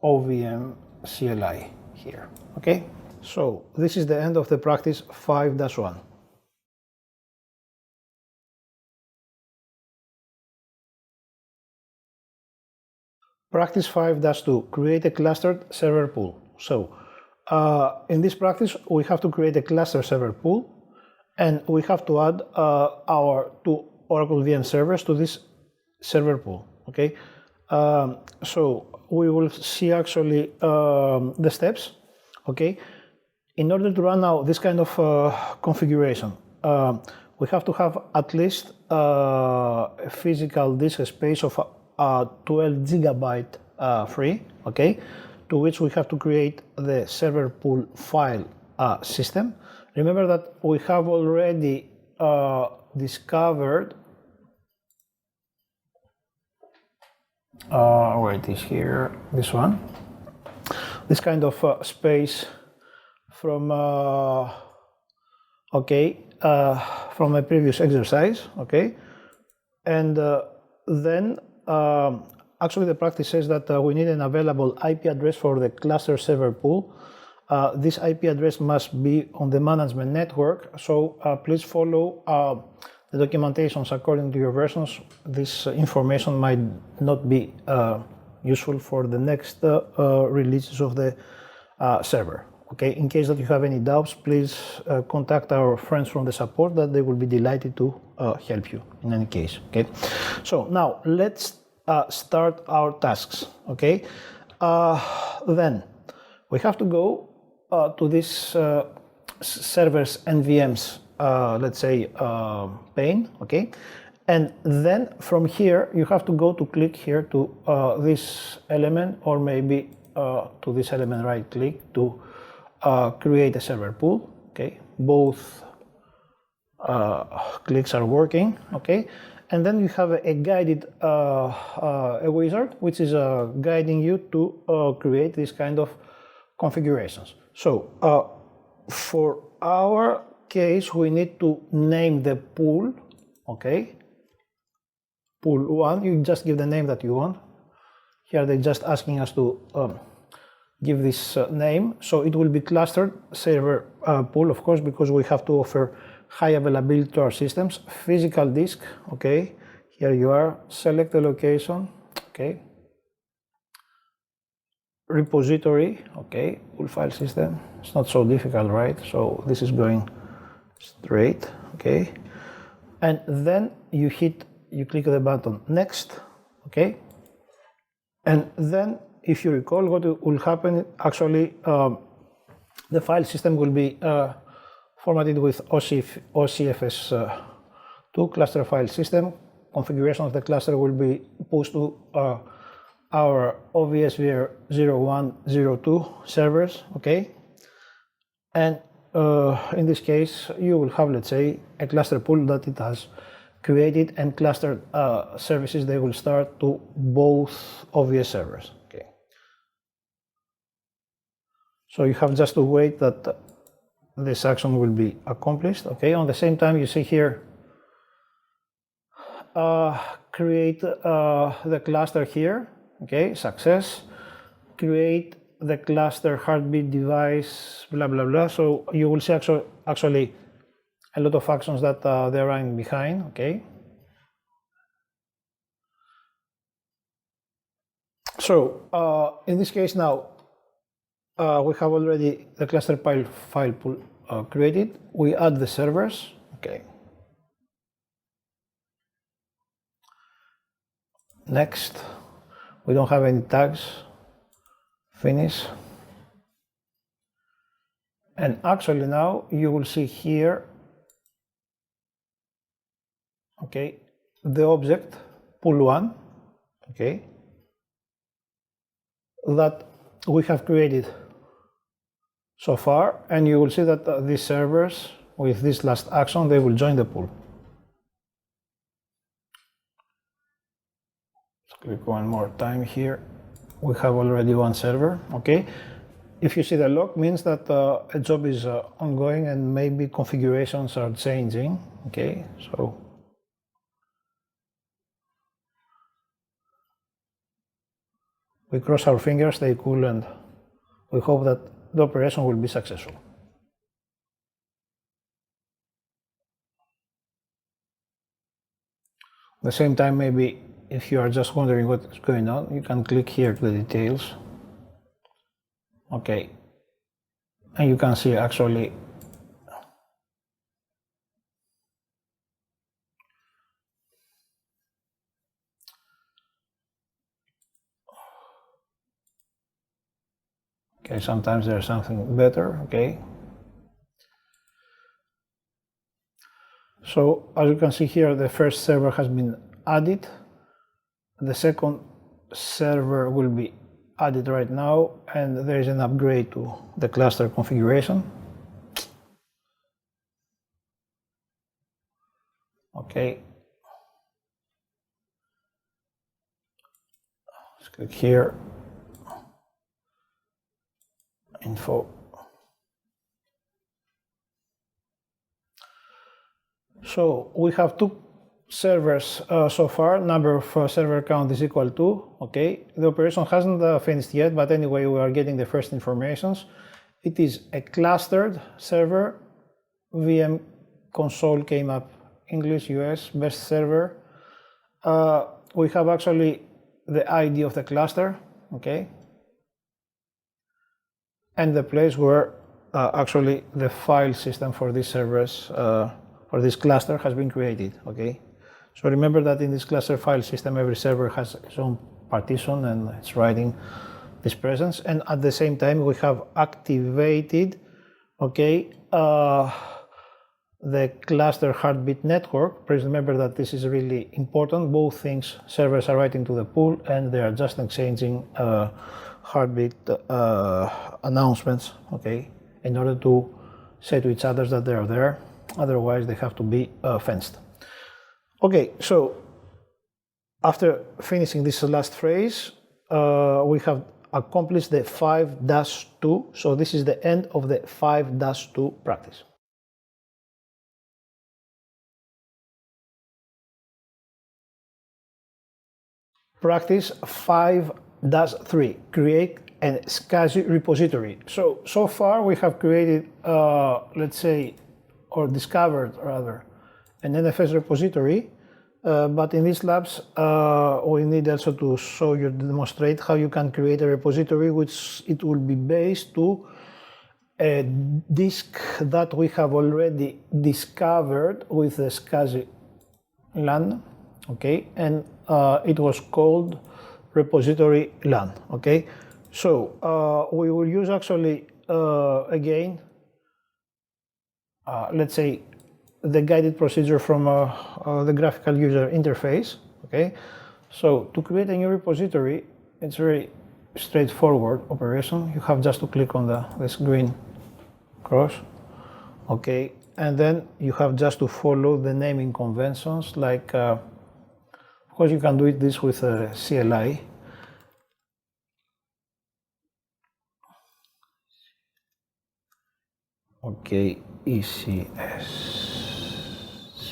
OVM CLI here. Okay, so this is the end of the practice 5-1. Practice 5-2, create a clustered server pool. So in this practice, we have to create a cluster server pool, and we have to add our 2 Oracle VM servers to this server pool. Okay, so we will see actually the steps. Okay, in order to run now this kind of configuration, we have to have at least a physical disk space of 12 gigabyte free, okay, to which we have to create the server pool file system. Remember that we have already discovered, where it is here, this one, this kind of space from, okay, from a previous exercise, okay, and then actually the practice says that we need an available IP address for the cluster server pool. This IP address must be on the management network, so please follow the documentations according to your versions. This information might not be useful for the next releases of the server. Okay, in case that you have any doubts, please contact our friends from the support, that they will be delighted to help you in any case. Okay, so now let's start our tasks. Okay, then we have to go to this servers and VMs, let's say pane. Okay, and then from here you have to go to click here to this element, or maybe to this element, right click to create a server pool. Okay, both clicks are working. Okay, and then you have a guided a wizard which is guiding you to create this kind of configurations. So for our case, we need to name the pool. Okay, pool 1, you just give the name that you want. Here they're just asking us to give this name, so it will be clustered server pool, of course, because we have to offer high availability to our systems. Physical disk, okay, here you are, select the location, okay, repository, okay, pool file system, it's not so difficult, right? So this is going straight, okay, and then you click the button next, okay, and then if you recall, what will happen, actually the file system will be formatted with OCFS2 cluster file system. Configuration of the cluster will be pushed to our OVS 0102 servers, okay, and in this case you will have, let's say, a cluster pool that it has created, and clustered services, they will start to both OVS servers. Okay, so you have just to wait that this action will be accomplished. Okay, on the same time, you see here create the cluster here. Okay, success, create the cluster heartbeat device, blah blah blah. So you will see actually a lot of actions that they're running behind. Okay, so in this case now we have already the cluster file pool created. We add the servers. Okay, next, we don't have any tags. Finish. And actually now you will see here, okay, the object pool1, okay, that we have created so far, and you will see that these servers with this last action, they will join the pool. Let's click one more time here. We have already one server, okay. If you see the log, means that a job is ongoing and maybe configurations are changing, okay. So we cross our fingers, they cool, and we hope that the operation will be successful. At the same time, maybe if you are just wondering what is going on, you can click here to the details. Okay, and you can see actually okay, sometimes there's something better, okay. So as you can see here, the first server has been added. The second server will be added right now, and there is an upgrade to the cluster configuration. Okay. Let's click here. Info. So we have two servers so far. Number of server count is equal to, okay. The operation hasn't finished yet, but anyway, we are getting the first informations. It is a clustered server. VM console came up English, US, best server. We have actually the ID of the cluster, okay. And the place where actually the file system for these servers, for this cluster has been created, okay. So remember that in this cluster file system, every server has its own partition and it's writing this presence. And at the same time, we have activated, okay, the cluster heartbeat network. Please remember that this is really important. Both things, servers are writing to the pool and they are just exchanging heartbeat announcements, okay, in order to say to each other that they are there. Otherwise, they have to be fenced. Okay, so after finishing this last phrase, we have accomplished the 5-2. So this is the end of the 5-2 practice. Practice 5-3, create a SCSI repository. So far we have created, let's say, or discovered rather, an NFS repository, but in these labs we need also to show you, demonstrate how you can create a repository which it will be based to a disk that we have already discovered with the SCSI LAN, okay, and it was called repository LAN, okay. So we will use actually again, let's say, the guided procedure from the graphical user interface, okay. So to create a new repository, it's very straightforward operation. You have just to click on this green cross, okay, and then you have just to follow the naming conventions, like of course you can do this with a CLI. Okay, ECS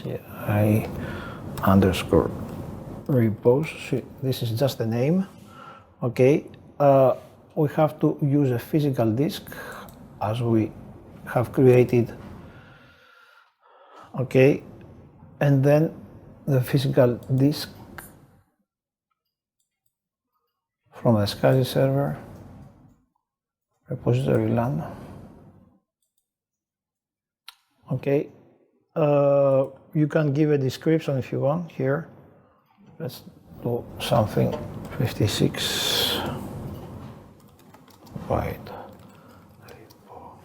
CI underscore repos. This is just the name, okay. We have to use a physical disk as we have created, okay, and then the physical disk from the SCSI server, repository LAN, okay. You can give a description if you want here. Let's do something 56 byte repo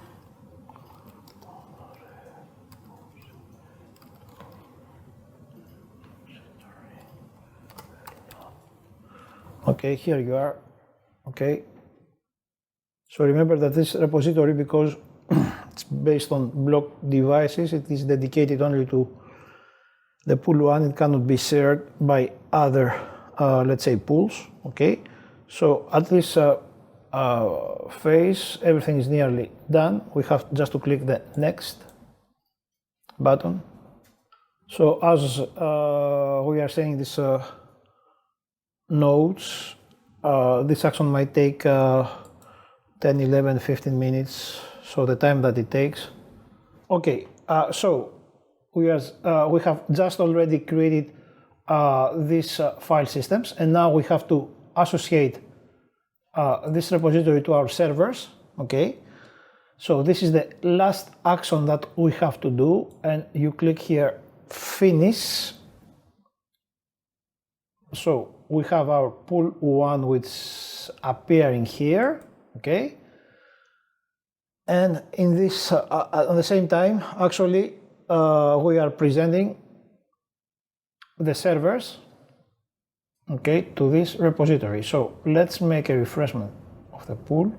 Okay, here you are. Okay. So remember that this repository, because it's based on block devices, it is dedicated only to the pool one. It cannot be shared by other, let's say, pools. Okay. So at this phase, everything is nearly done. We have just to click the next button. So as we are saying this nodes, this action might take 10, 11, 15 minutes, so the time that it takes. Okay, so we have just already created these file systems, and now we have to associate this repository to our servers. Okay, so this is the last action that we have to do, and you click here finish. So we have our pool one which is appearing here. Okay, and in this at the same time, actually we are presenting the servers, okay, to this repository. So let's make a refreshment of the pool.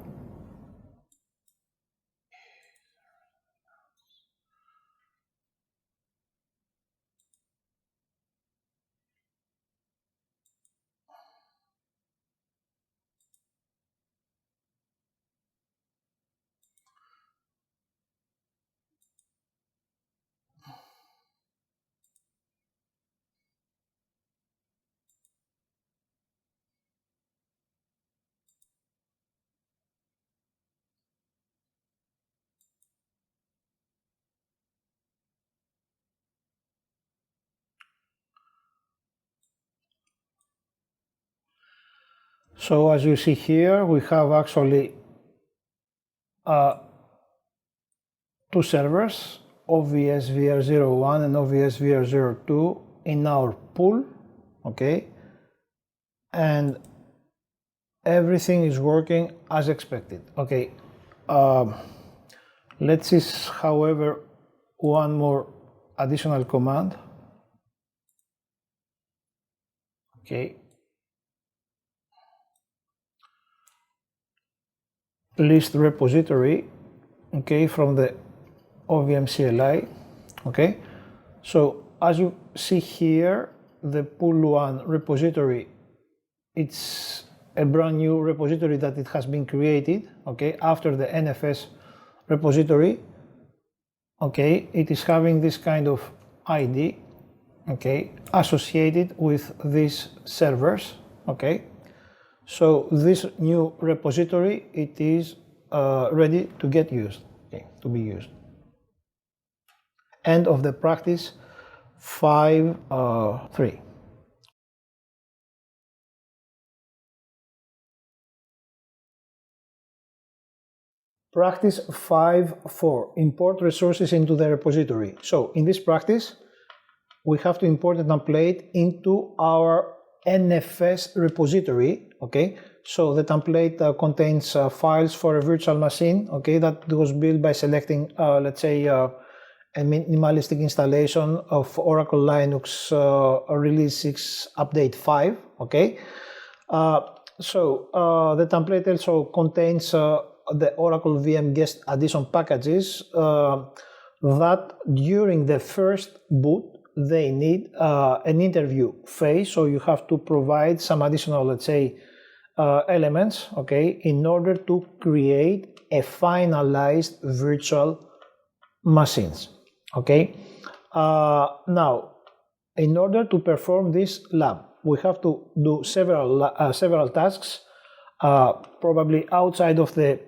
So as you see here, we have actually two servers, OVS VR01 and OVS VR02 in our pool, okay, and everything is working as expected. Okay, let's see, however, one more additional command. Okay, list repository, okay, from the OVM CLI. Okay, so as you see here, the pool one repository, it's a brand new repository that it has been created, okay, after the NFS repository. Okay, it is having this kind of ID, okay, associated with these servers. Okay, so this new repository, it is ready to get used, okay, to be used. End of the practice 5.3. Practice 5.4, import resources into the repository. So in this practice, we have to import a template into our NFS repository, okay? So the template contains files for a virtual machine, okay, that was built by selecting, let's say, a minimalistic installation of Oracle Linux Release 6 Update 5, okay? So the template also contains the Oracle VM guest addition packages that during the first boot they need an interview phase, so you have to provide some additional, let's say, elements, okay, in order to create a finalized virtual machines, okay. Now, in order to perform this lab, we have to do several tasks, probably outside of the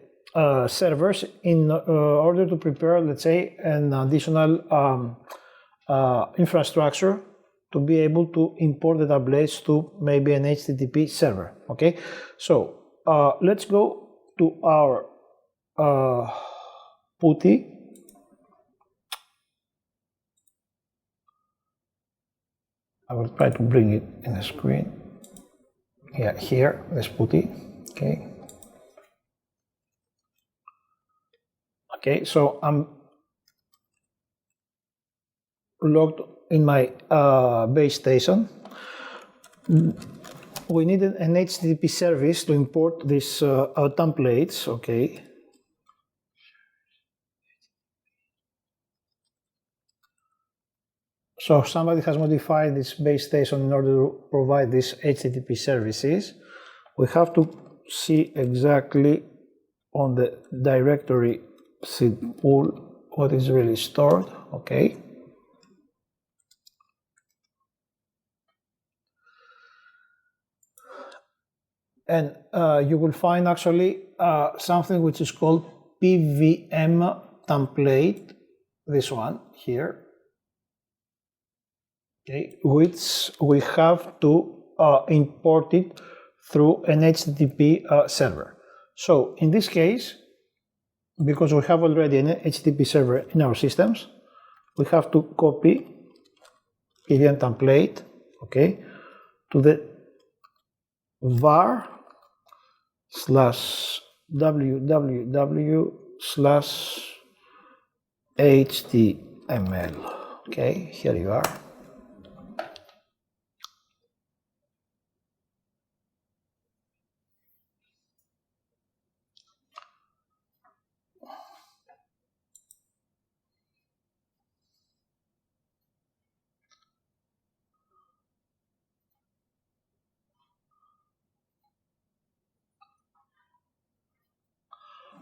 servers, in order to prepare, let's say, an additional infrastructure to be able to import the templates to maybe an HTTP server. Okay, so let's go to our PuTTY. I will try to bring it in the screen. Yeah, here, this PuTTY. Okay. Okay, so I'm logged in my base station. we need an HTTP service to import these templates, okay? So somebody has modified this base station in order to provide these HTTP services. We have to see exactly on the directory seed pool what is really stored, okay? And you will find actually something which is called PVM template, this one here, okay, which we have to import it through an HTTP server. So in this case, because we have already an HTTP server in our systems, we have to copy PVM template, okay, to the var /www/html. Okay, here you are.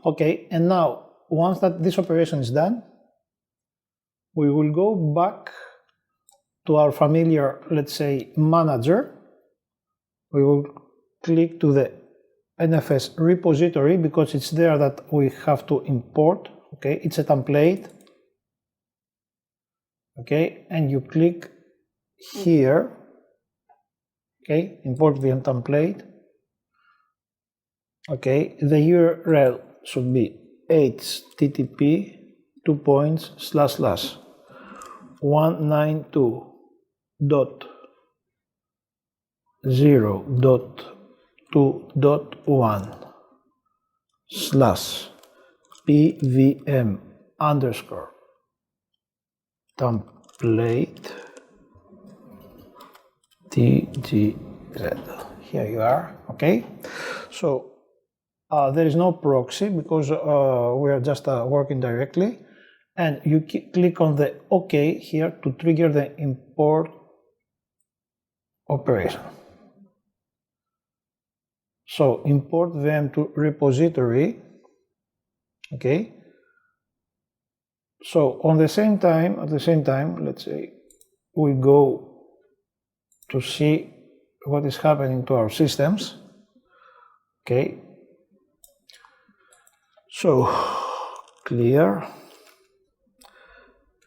Okay, and now once that this operation is done, we will go back to our familiar, let's say, manager. We will click to the NFS repository because it's there that we have to import. Okay, it's a template. Okay, and you click here. Okay, import VM template. Okay, the URL should be http://192.0.2.1/pvm underscore template tgz. Here you are. Okay, so there is no proxy because we are just working directly, and you click on the OK here to trigger the import operation. So import VM to repository. Okay. So at the same time, let's say we go to see what is happening to our systems. Okay. So clear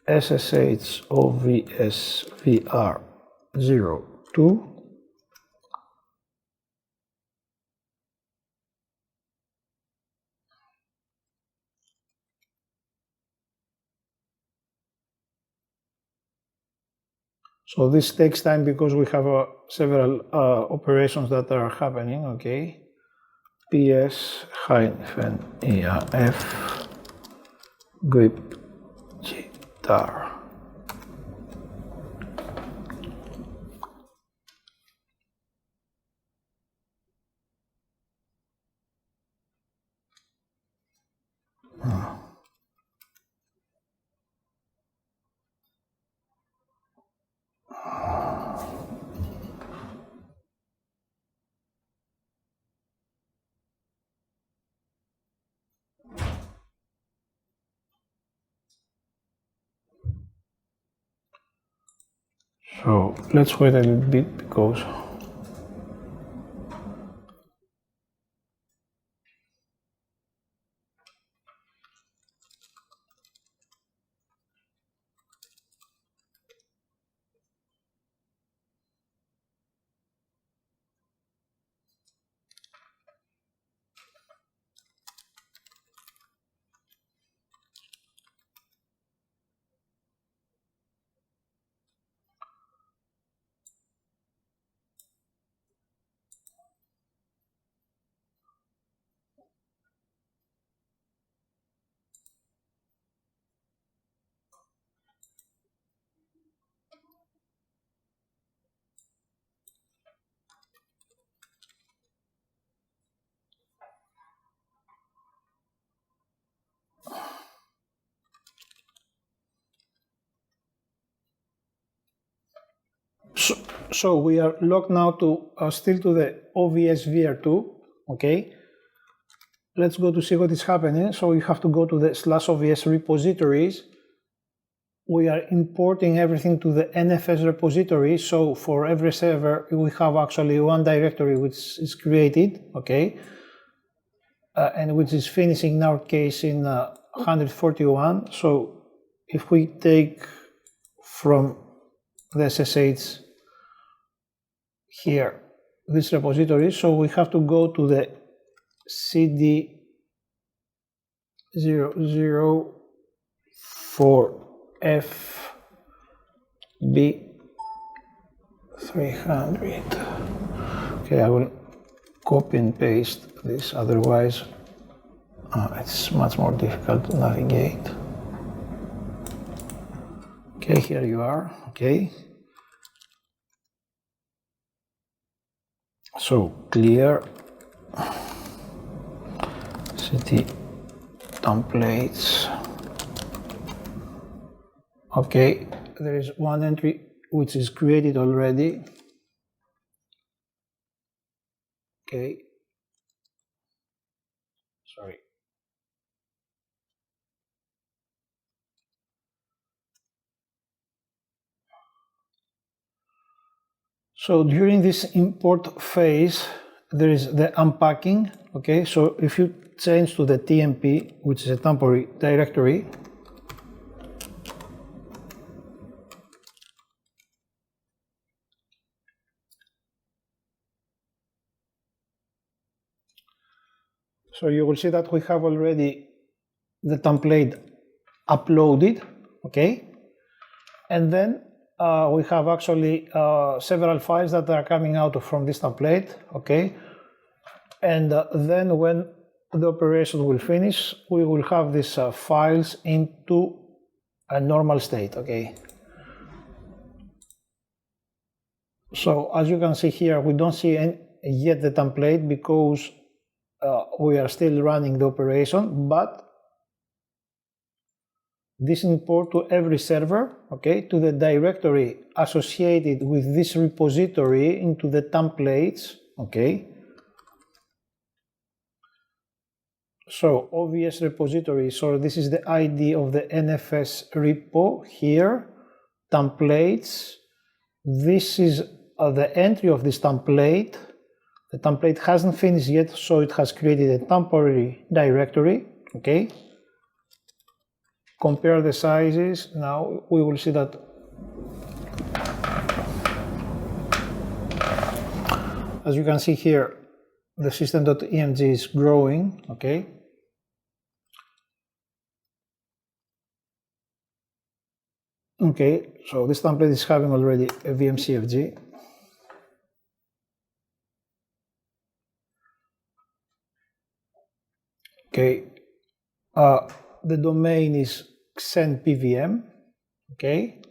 SSH OVS VR 02. So this takes time because we have several operations that are happening, okay? PS-ERF grip guitar. So let's wait a little bit because So we are logged now to still to the OVS VR2, okay? Let's go to see what is happening. So you have to go to the /OVS repositories. We are importing everything to the NFS repository. So for every server, we have actually one directory which is created, okay? And which is finishing in our case in 141. So if we take from the SSH here, this repository, so we have to go to the CD 004FB300. Okay, I will copy and paste this, otherwise it's much more difficult to navigate. Okay, here you are, okay. So clear city templates. Okay, there is one entry which is created already. Okay, sorry. So during this import phase, there is the unpacking. Okay, so if you change to the TMP, which is a temporary directory, so you will see that we have already the template uploaded, okay? And then we have actually several files that are coming out from this template, okay? And then when the operation will finish, we will have these files into a normal state, okay? So as you can see here, we don't see yet the template because we are still running the operation, but this import to every server, okay, to the directory associated with this repository into the templates, okay. So OVS repository, so this is the ID of the NFS repo here, templates. This is the entry of this template. The template hasn't finished yet, so it has created a temporary directory, okay. Compare the sizes. Now we will see that as you can see here, the system.emg is growing, okay. Okay, so this template is having already a VMCFG. Okay, the domain is xenpvm, okay,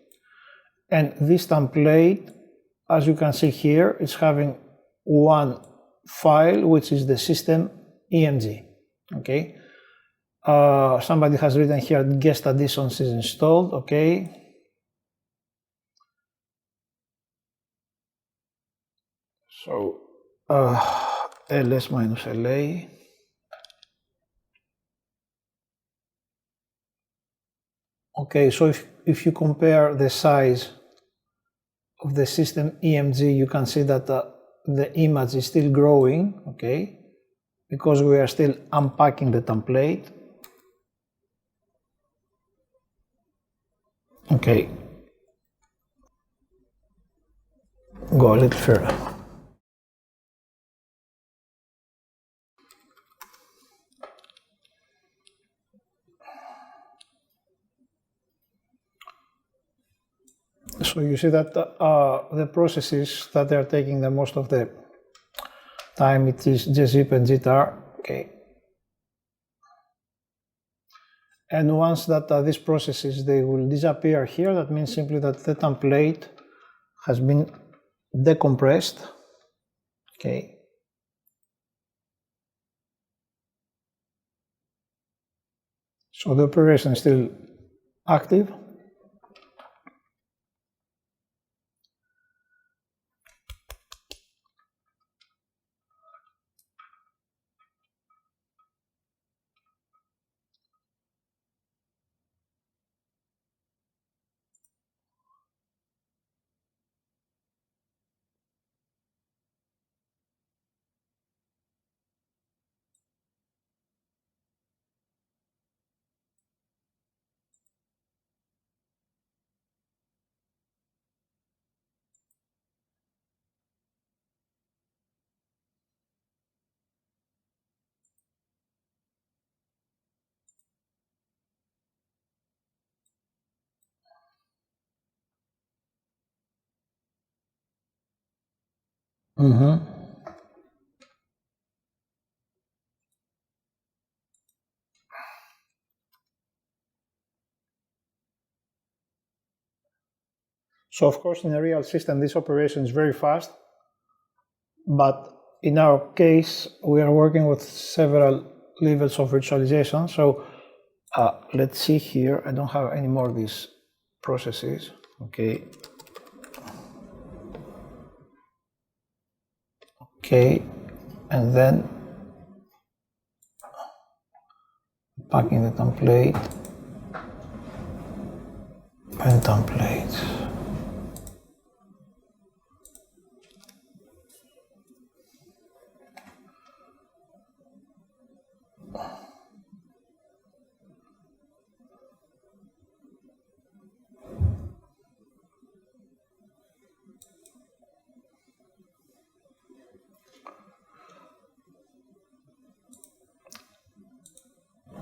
and this template, as you can see here, is having one file which is the system emg, okay. Somebody has written here guest additions is installed, okay. So ls-la. Okay, so if you compare the size of the system EMG, you can see that the image is still growing, okay, because we are still unpacking the template. Okay, go a little further. So you see that the processes that are taking the most of the time, it is gzip and gtar, okay. And once that these processes, they will disappear here, that means simply that the template has been decompressed, okay. So the operation is still active. So of course, in a real system, this operation is very fast, but in our case, we are working with several levels of virtualization. So let's see here. I don't have any more of these processes. Okay. Okay, and then packing the template, pen template.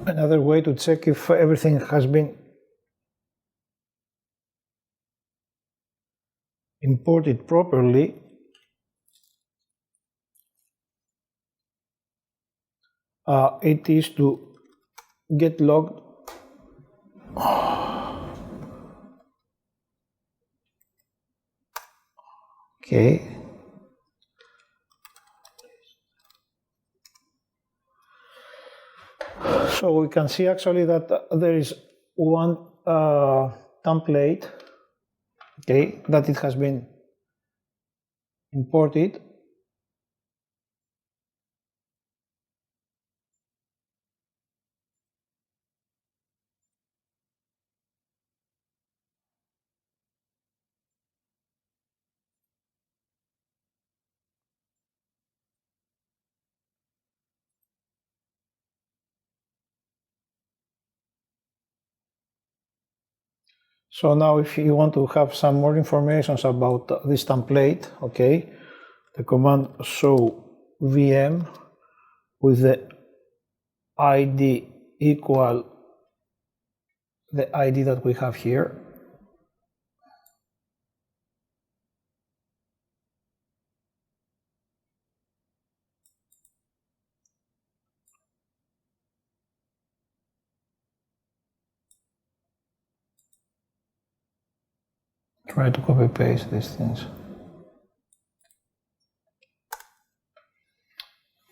Another way to check if everything has been imported properly it is to get logged okay. So we can see actually that there is one template, okay, that it has been imported. So now if you want to have some more information about this template, okay, the command show VM with the ID equal the ID that we have here. Try to copy paste these things.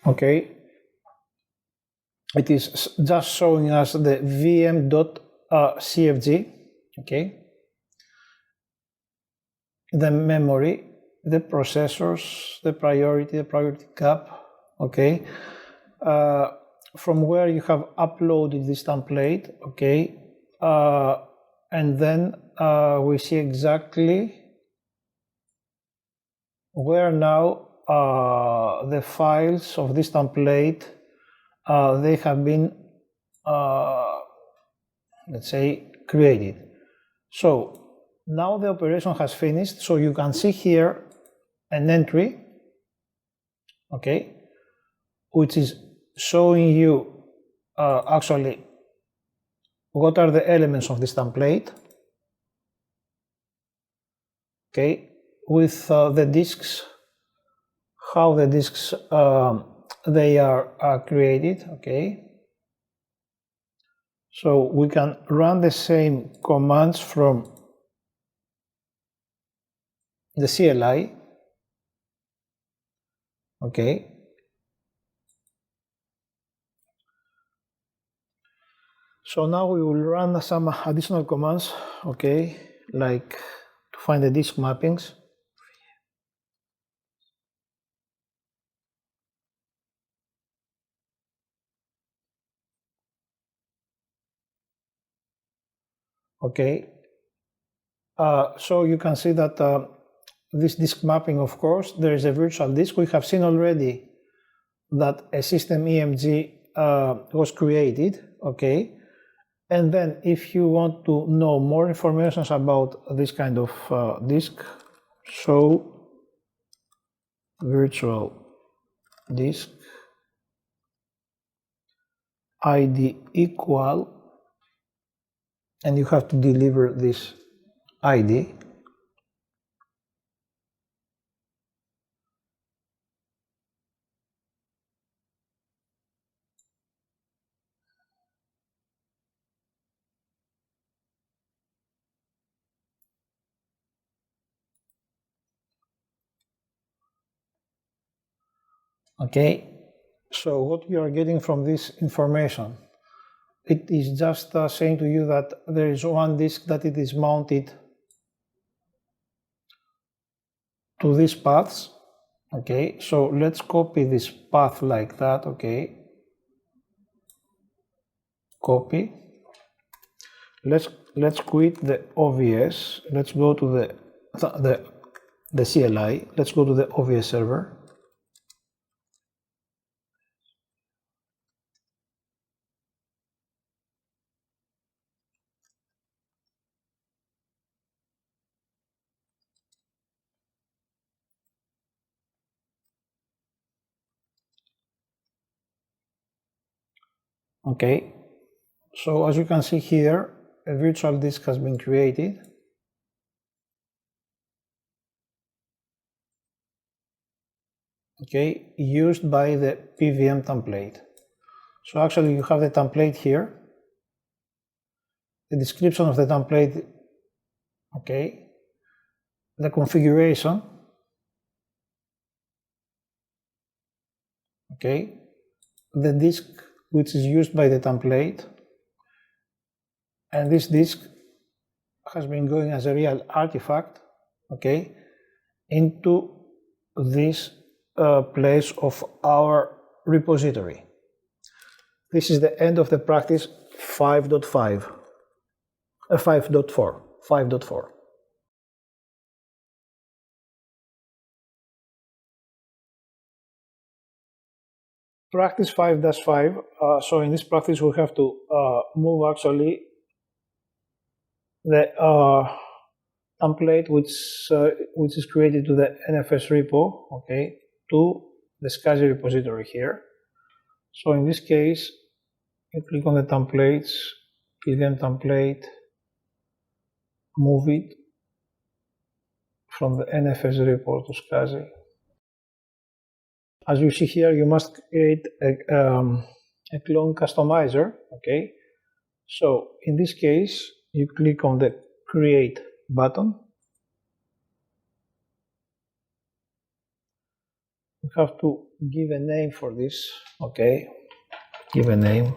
Okay, it is just showing us the vm.cfg, okay, the memory, the processors, the priority cap, okay, from where you have uploaded this template, okay, and then we see exactly where now the files of this template they have been let's say created. So now the operation has finished, so you can see here an entry, okay, which is showing you actually what are the elements of this template, okay, with the disks, how the disks they are created, okay. So we can run the same commands from the CLI, okay. So now we will run some additional commands, okay, like to find the disk mappings. Okay, so you can see that this disk mapping, of course, there is a virtual disk. We have seen already that a system EMG was created, okay. And then if you want to know more information about this kind of disk, show virtual disk ID equal, and you have to deliver this ID. Okay, so what you are getting from this information, it is just saying to you that there is one disk that it is mounted to these paths. Okay, so let's copy this path like that. Okay, copy. Let's quit the OVS. Let's go to the CLI. Let's go to the OVS server. Okay, so as you can see here, a virtual disk has been created. Okay, used by the PVM template. So actually you have the template here, the description of the template, okay, the configuration, okay, the disk which is used by the template, and this disk has been going as a real artifact, okay, into this place of our repository. This is the end of the practice 5.5, 5.4. Practice 5-5, so in this practice we have to move actually the template which is created to the NFS repo, okay, to the SCSI repository here. So in this case, you click on the templates, PVM template, move it from the NFS repo to SCSI. As you see here, you must create a clone customizer, okay? So in this case, you click on the create button. You have to give a name for this, okay? Give a name.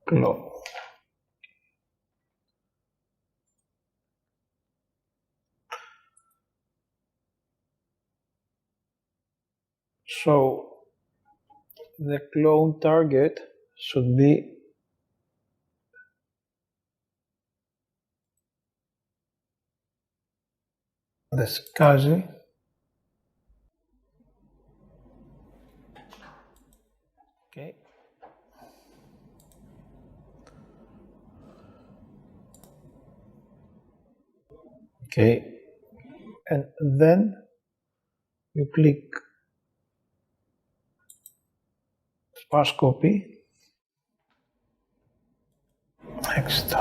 Clone. So the clone target should be the SCSI. Okay. Okay. And then you click sparse copy. Next.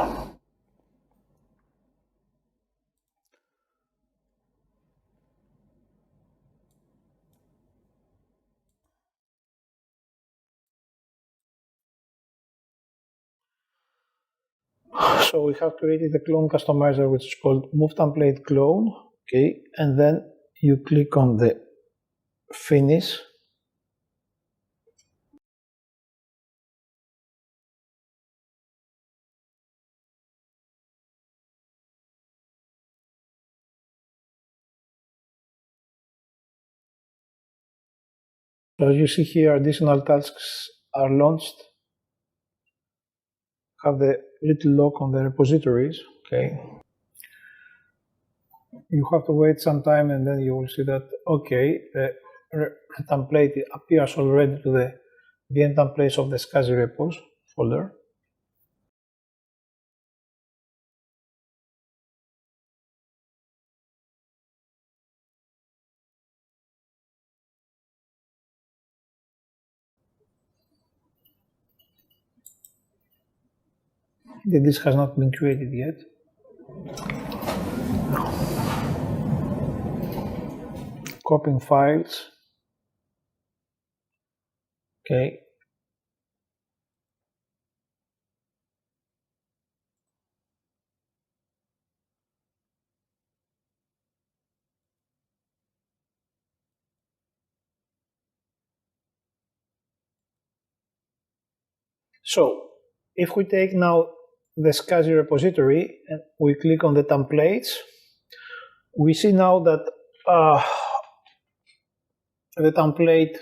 So we have created a clone customizer which is called move template clone, okay, and then you click on the finish. So as you see here, additional tasks are launched. Have the little lock on the repositories, okay. You have to wait some time and then you will see that, okay, the template appears already to the VM templates of the SCSI repos folder. The disk has not been created yet. Copying files. Okay. So if we take now the SCSI repository and we click on the templates, we see now that the template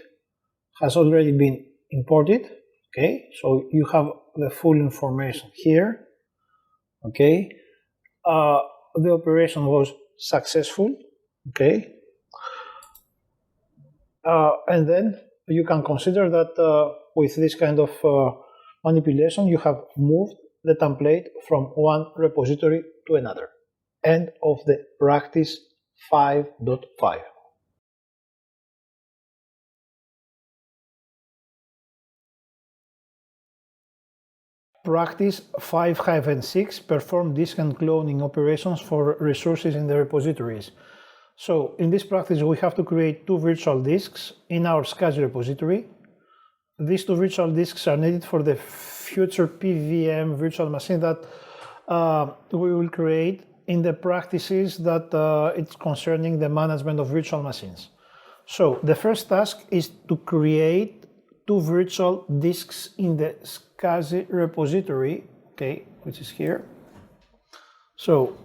has already been imported. Okay, so you have the full information here. Okay, the operation was successful. Okay, and then you can consider that with this kind of manipulation, you have moved the template from one repository to another. End of the practice 5.5. Practice 5-6, perform disk and cloning operations for resources in the repositories. So in this practice, we have to create two virtual disks in our SCSI repository. These two virtual disks are needed for the future PVM virtual machine that we will create in the practices that it's concerning the management of virtual machines. So the first task is to create two virtual disks in the SCSI repository, okay, which is here. So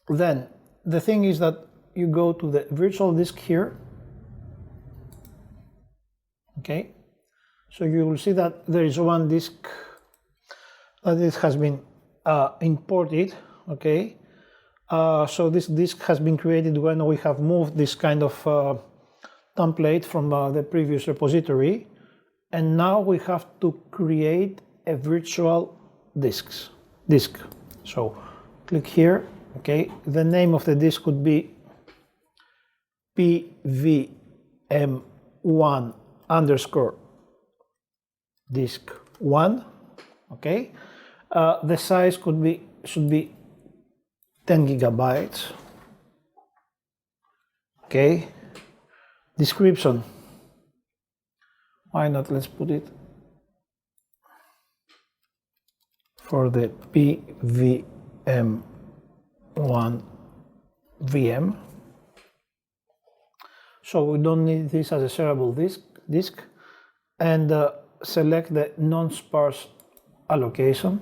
then the thing is that you go to the virtual disk here. Okay, so you will see that there is one disk that it has been imported. Okay, so this disk has been created when we have moved this kind of template from the previous repository, and now we have to create a virtual disk. So click here. Okay, the name of the disk could be pvm1 underscore disk 1. Okay, the size should be 10 gigabytes. Okay, description, why not, let's put it for the pvm1 VM. So we don't need this as a shareable disk, and select the non-sparse allocation.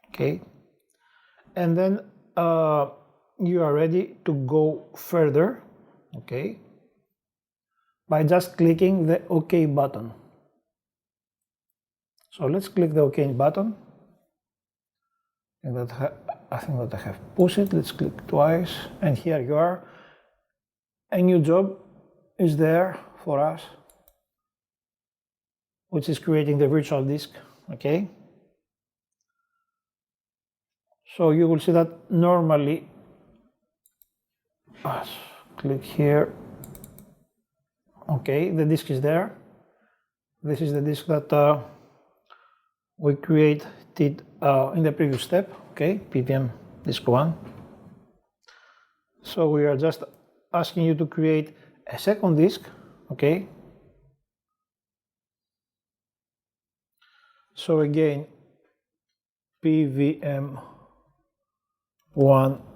Okay, and then you are ready to go further. Okay, by just clicking the OK button. So let's click the OK button. I think that I have pushed it. Let's click twice, and here you are. A new job is there for us, which is creating the virtual disk. Okay, so you will see that normally, click here. Okay, the disk is there. This is the disk that we created in the previous step. Okay, PVM disk 1. So we are just asking you to create a second disk. Okay, so again, pvm1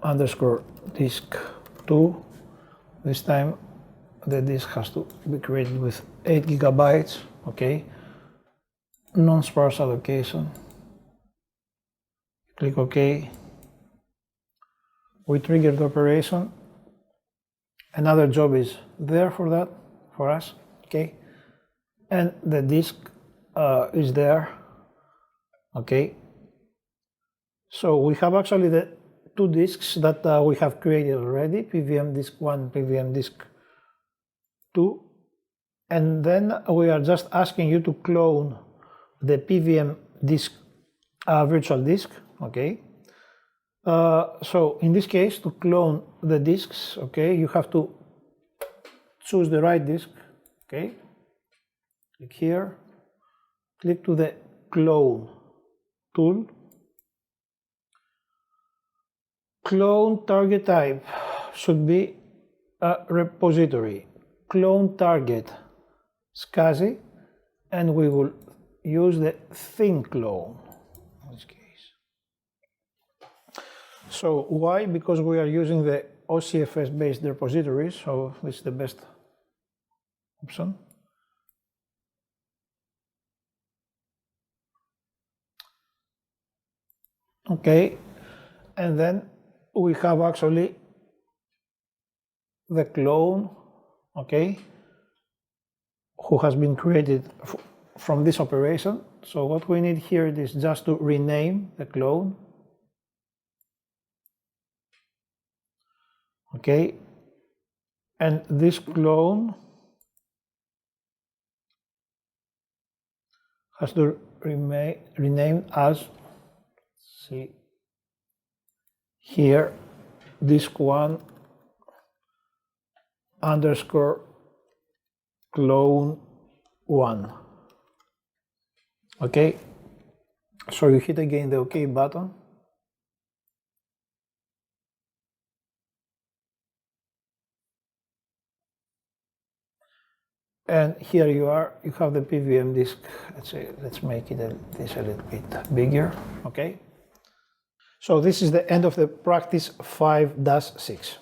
underscore disk 2. This time the disk has to be created with 8 gigabytes. Okay, non-sparse allocation. Click OK. We trigger the operation. Another job is there for us. Okay, and the disk is there. Okay, so we have actually the two disks that we have created already, PVM disk 1, PVM disk 2, and then we are just asking you to clone the PVM disk virtual disk. Okay, so in this case, to clone the disks, okay, you have to choose the right disk. Okay, click here, click to the clone tool. Clone target type should be a repository. Clone target SCSI, and we will use the thin clone in this case. So why? Because we are using the OCFS based repositories, so this is the best option. Okay, and then we have actually the clone, okay, who has been created from this operation. So what we need here is just to rename the clone. Okay, and this clone has to remain renamed as, see here, disk1 underscore clone 1. Okay, so you hit again the OK button. And here you are, you have the PVM disk. Let's make it this a little bit bigger, okay? So this is the end of the practice 5-6.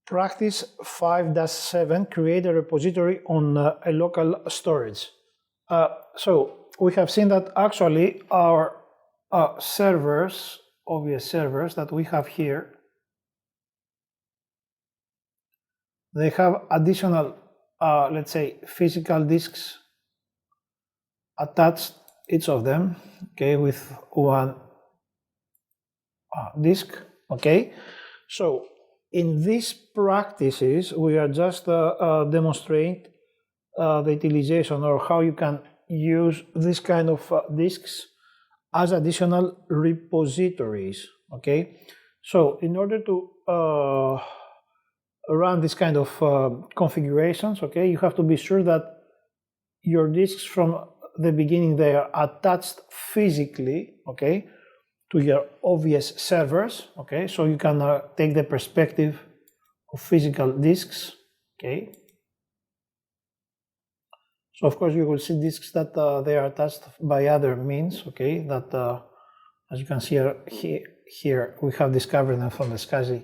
Practice 5-7, create a repository on a local storage. So we have seen that actually our servers, obvious servers that we have here, they have additional, let's say, physical disks attached, each of them, okay, with one disk, okay. So in these practices, we are just demonstrating the utilization or how you can use this kind of disks as additional repositories, okay. So in order to run this kind of configurations, okay, you have to be sure that your disks from the beginning, they are attached physically, okay, to your obvious servers, okay, so you can take the perspective of physical disks, okay. So of course you will see disks that they are attached by other means, okay, that as you can see here we have discovered them from the SCSI,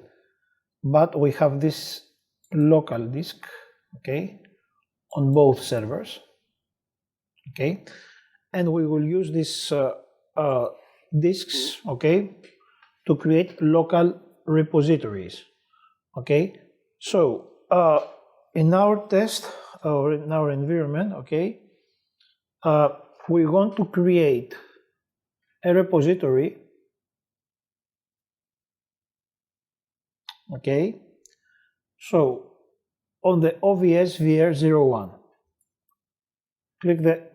but we have this local disk, okay, on both servers, okay, and we will use these disks, okay, to create local repositories, okay. So in our test or in our environment, okay, we want to create a repository, okay. So on the OVS VR01, click the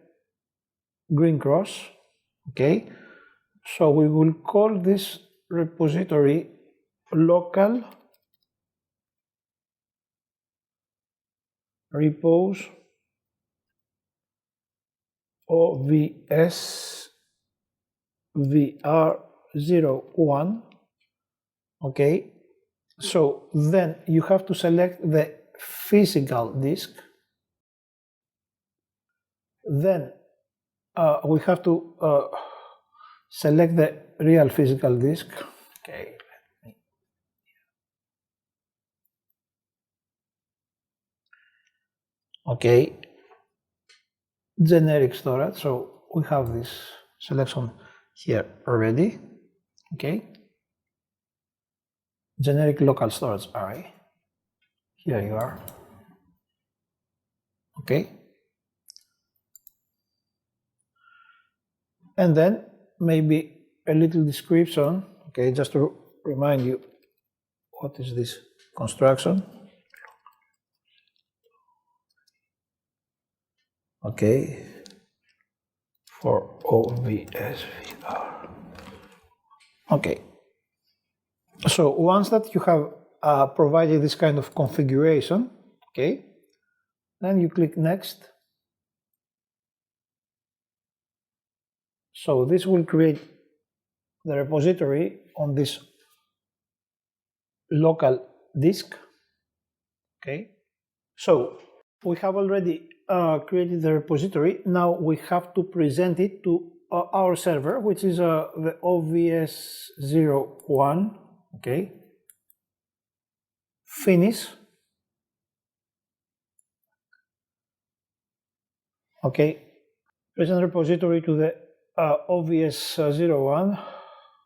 green cross, okay. So we will call this repository local repos OVS VR01, okay. So then you have to select the physical disk. Then we have to select the real physical disk. Okay. Okay. Generic storage. So we have this selection here already. Okay. Generic local storage array. Here you are. Okay. And then maybe a little description, okay, just to remind you what is this construction. Okay, for OVSVR. Okay, so once that you have provided this kind of configuration, okay, then you click next. So this will create the repository on this local disk, okay. So we have already created the repository. Now we have to present it to our server, which is the OVS01, okay. Finish. Okay, present repository to the OVS01.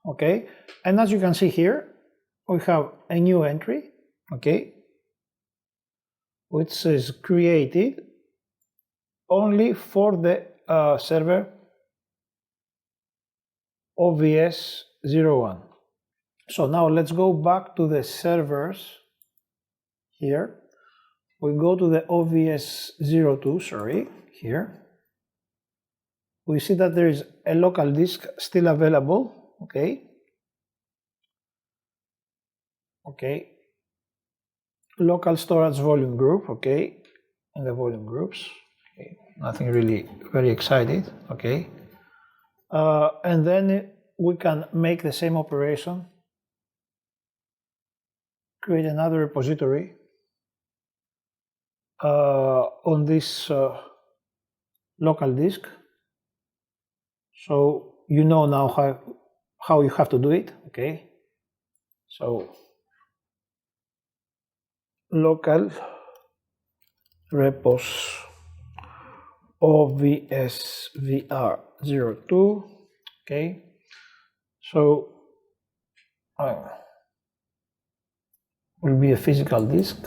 Okay, and as you can see here, we have a new entry, okay, which says created only for the server OVS01. So now let's go back to the servers here. We go to the OVS02, sorry, here. We see that there is a local disk still available, okay. Okay. Local storage volume group, okay, in the volume groups. Okay. Nothing really very excited, okay. And then we can make the same operation, create another repository on this local disk. So you know now how you have to do it, okay? So local repos OVSVR02, okay? So will be a physical disk.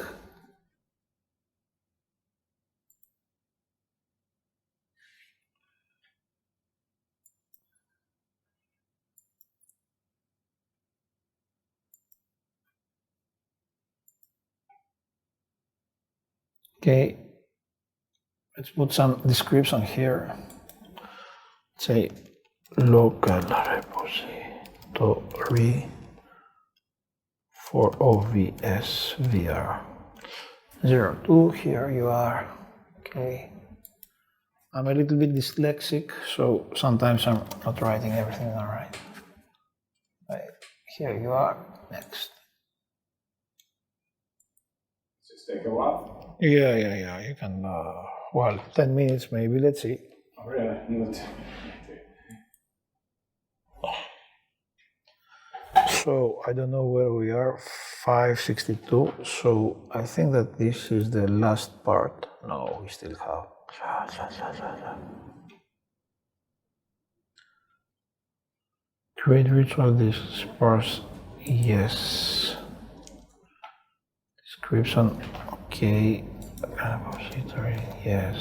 Okay, let's put some description here. Say local repository for OVSVR02. Here you are. Okay. I'm a little bit dyslexic, so sometimes I'm not writing everything all right. Right. Here you are. Next. Does this take a while? Yeah. You can, well, 10 minutes maybe. Let's see. Oh, really? So I don't know where we are, 562. So I think that this is the last part. No, we still have. Create virtual disk parse. Yes. Description. Okay. Repository. Yes.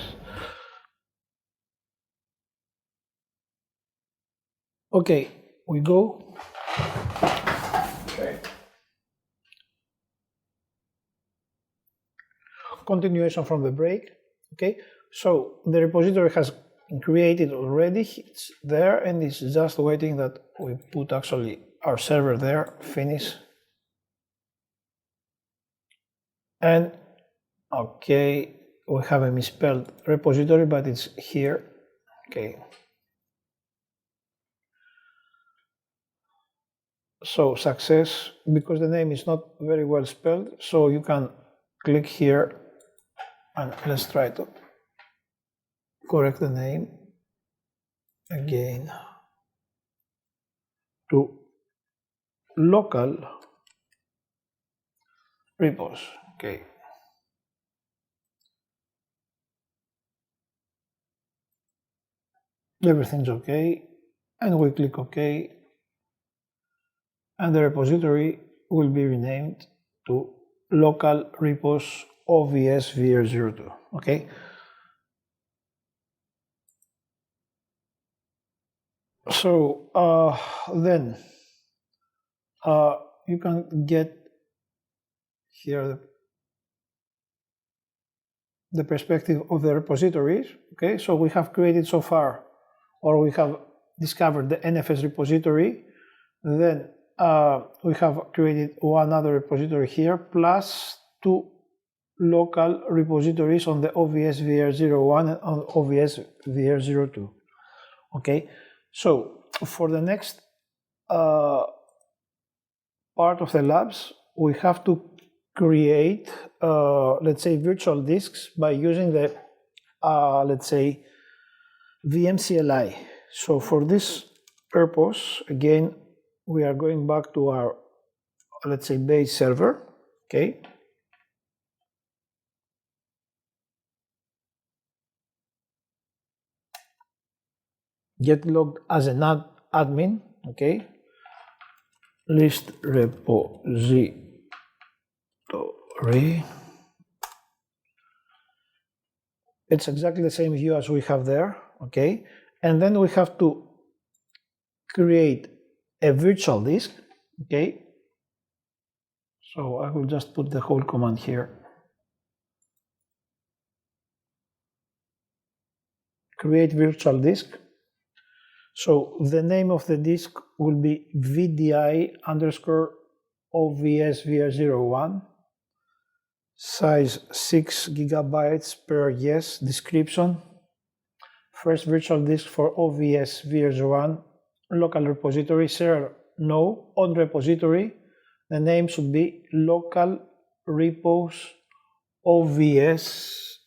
Okay, we go. Okay. Continuation from the break. Okay, so the repository has been created already. It's there and it's just waiting that we put actually our server there, finish. And okay, we have a misspelled repository, but it's here. Okay. So success, because the name is not very well spelled, so you can click here and let's try to correct the name again to local repos. Okay. Everything's okay, and we click OK, and the repository will be renamed to local repos OVSVR02. Okay. So then you can get here the perspective of the repositories. Okay, so we have created so far, or we have discovered the NFS repository. Then we have created one other repository here, plus two local repositories on the OVSVR01 and on OVSVR02. Okay, so for the next part of the labs, we have to create, let's say, virtual disks by using the, let's say, VMCLI. So for this purpose, again, we are going back to our, let's say, base server, okay? get logged as an admin, okay, list repository. It's exactly the same view as we have there, okay, and then we have to create a virtual disk, okay. So I will just put the whole command here. Create virtual disk. So the name of the disk will be VDI_OVS-VR01, size 6 gigabytes per yes, description. First virtual disk for OVS-VR01, local repository, server no, on repository. The name should be local repos OVS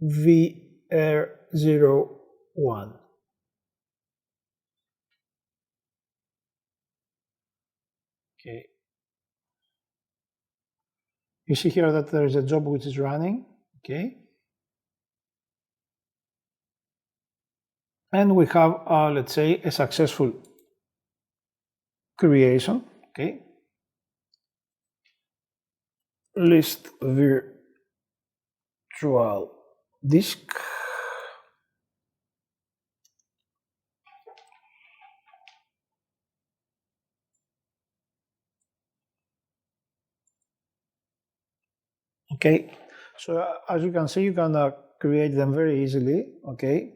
VR01. Okay. You see here that there is a job which is running, okay. And we have, let's say, a successful creation, okay. List virtual disk. Okay, so as you can see, you can create them very easily, okay.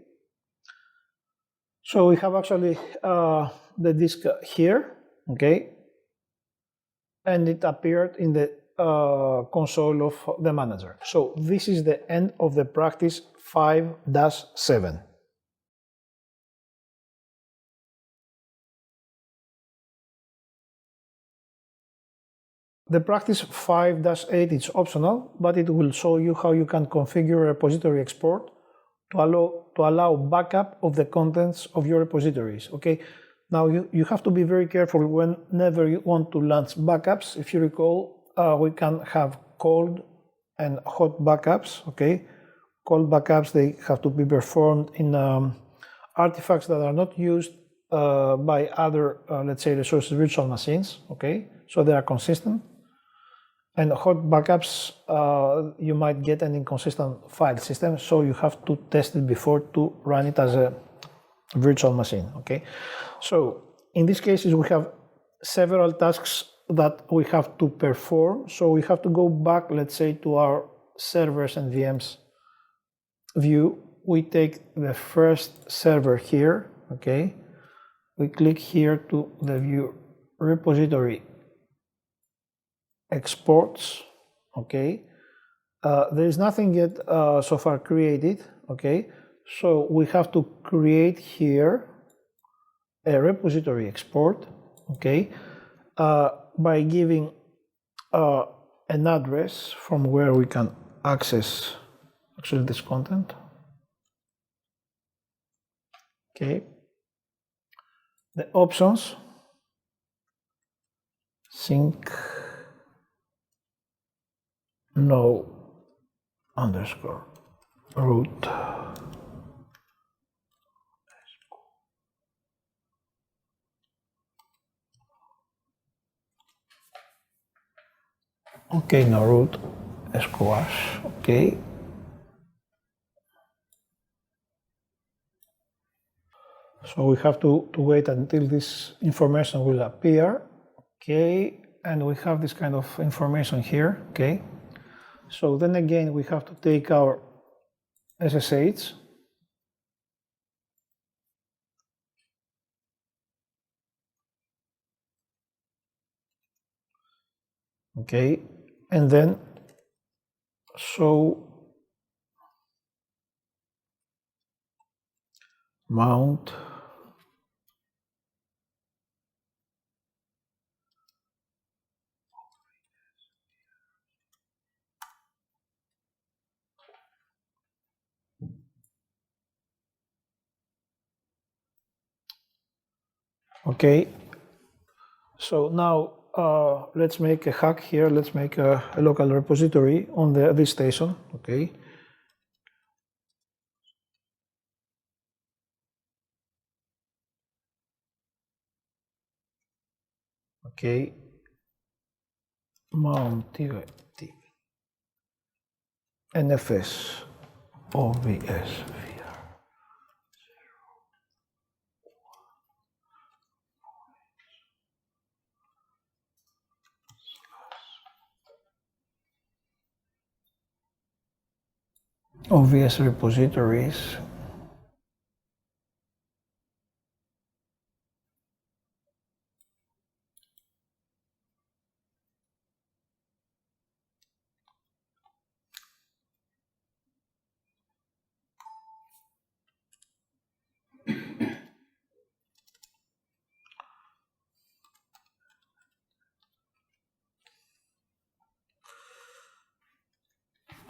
So we have actually the disk here, okay, and it appeared in the console of the manager. So this is the end of the practice 5-7. The practice 5-8 is optional, but it will show you how you can configure a repository export to allow backup of the contents of your repositories, okay? Now you have to be very careful whenever you want to launch backups. If you recall, we can have cold and hot backups, okay? Cold backups, they have to be performed in artifacts that are not used by other, let's say, resources virtual machines, okay? So they are consistent. And hot backups, you might get an inconsistent file system, so you have to test it before to run it as a virtual machine, okay? So in these cases, we have several tasks that we have to perform. So we have to go back, let's say, to our servers and VMs view. We take the first server here, okay? We click here to the view repository exports, okay. There is nothing yet so far created, okay. So we have to create here a repository export, okay, by giving an address from where we can access actually this content, okay. The options, sync no underscore root. Okay, no root squash, okay. So we have to wait until this information will appear, okay, and we have this kind of information here, okay. So then again, we have to take our SSH, okay, and then show mount okay. So now let's make a hack here. Let's make a local repository on this station, okay. okay, mount NFS OVS VR. OVS repositories.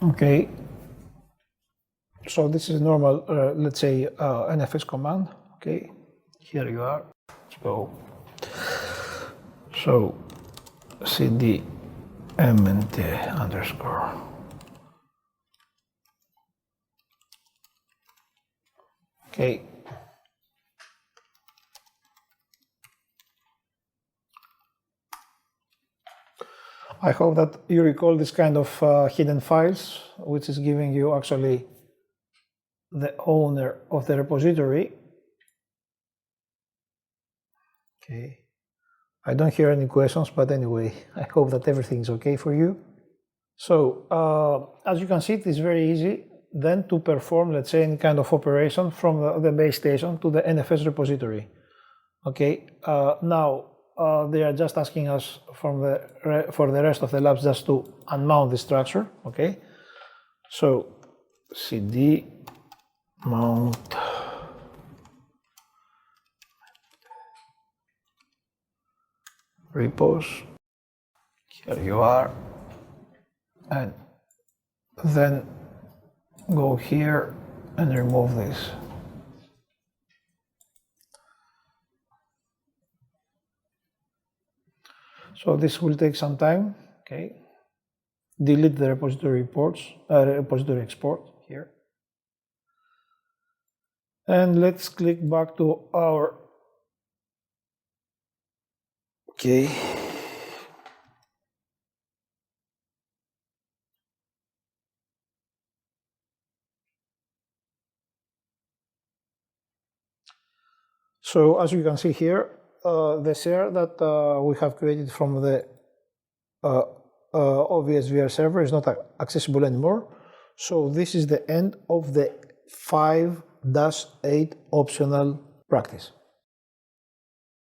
Okay, so this is normal, let's say, NFS command. Okay, here you are. Let's go. So cd mnt underscore. Okay. I hope that you recall this kind of hidden files, which is giving you actually the owner of the repository. Okay. I don't hear any questions, but anyway, I hope that everything's okay for you. So, as you can see, it is very easy then to perform, let's say, any kind of operation from the base station to the NFS repository. Okay, now they are just asking us for the rest of the labs just to unmount the structure. Okay, so cd mount repos, here you are, and then go here and remove this. So this will take some time. Okay, delete the repository reports, repository export here, and let's click back to our. Okay. So as you can see here, the share that we have created from the OVS VR server is not accessible anymore. So this is the end of the 5-8 optional practice.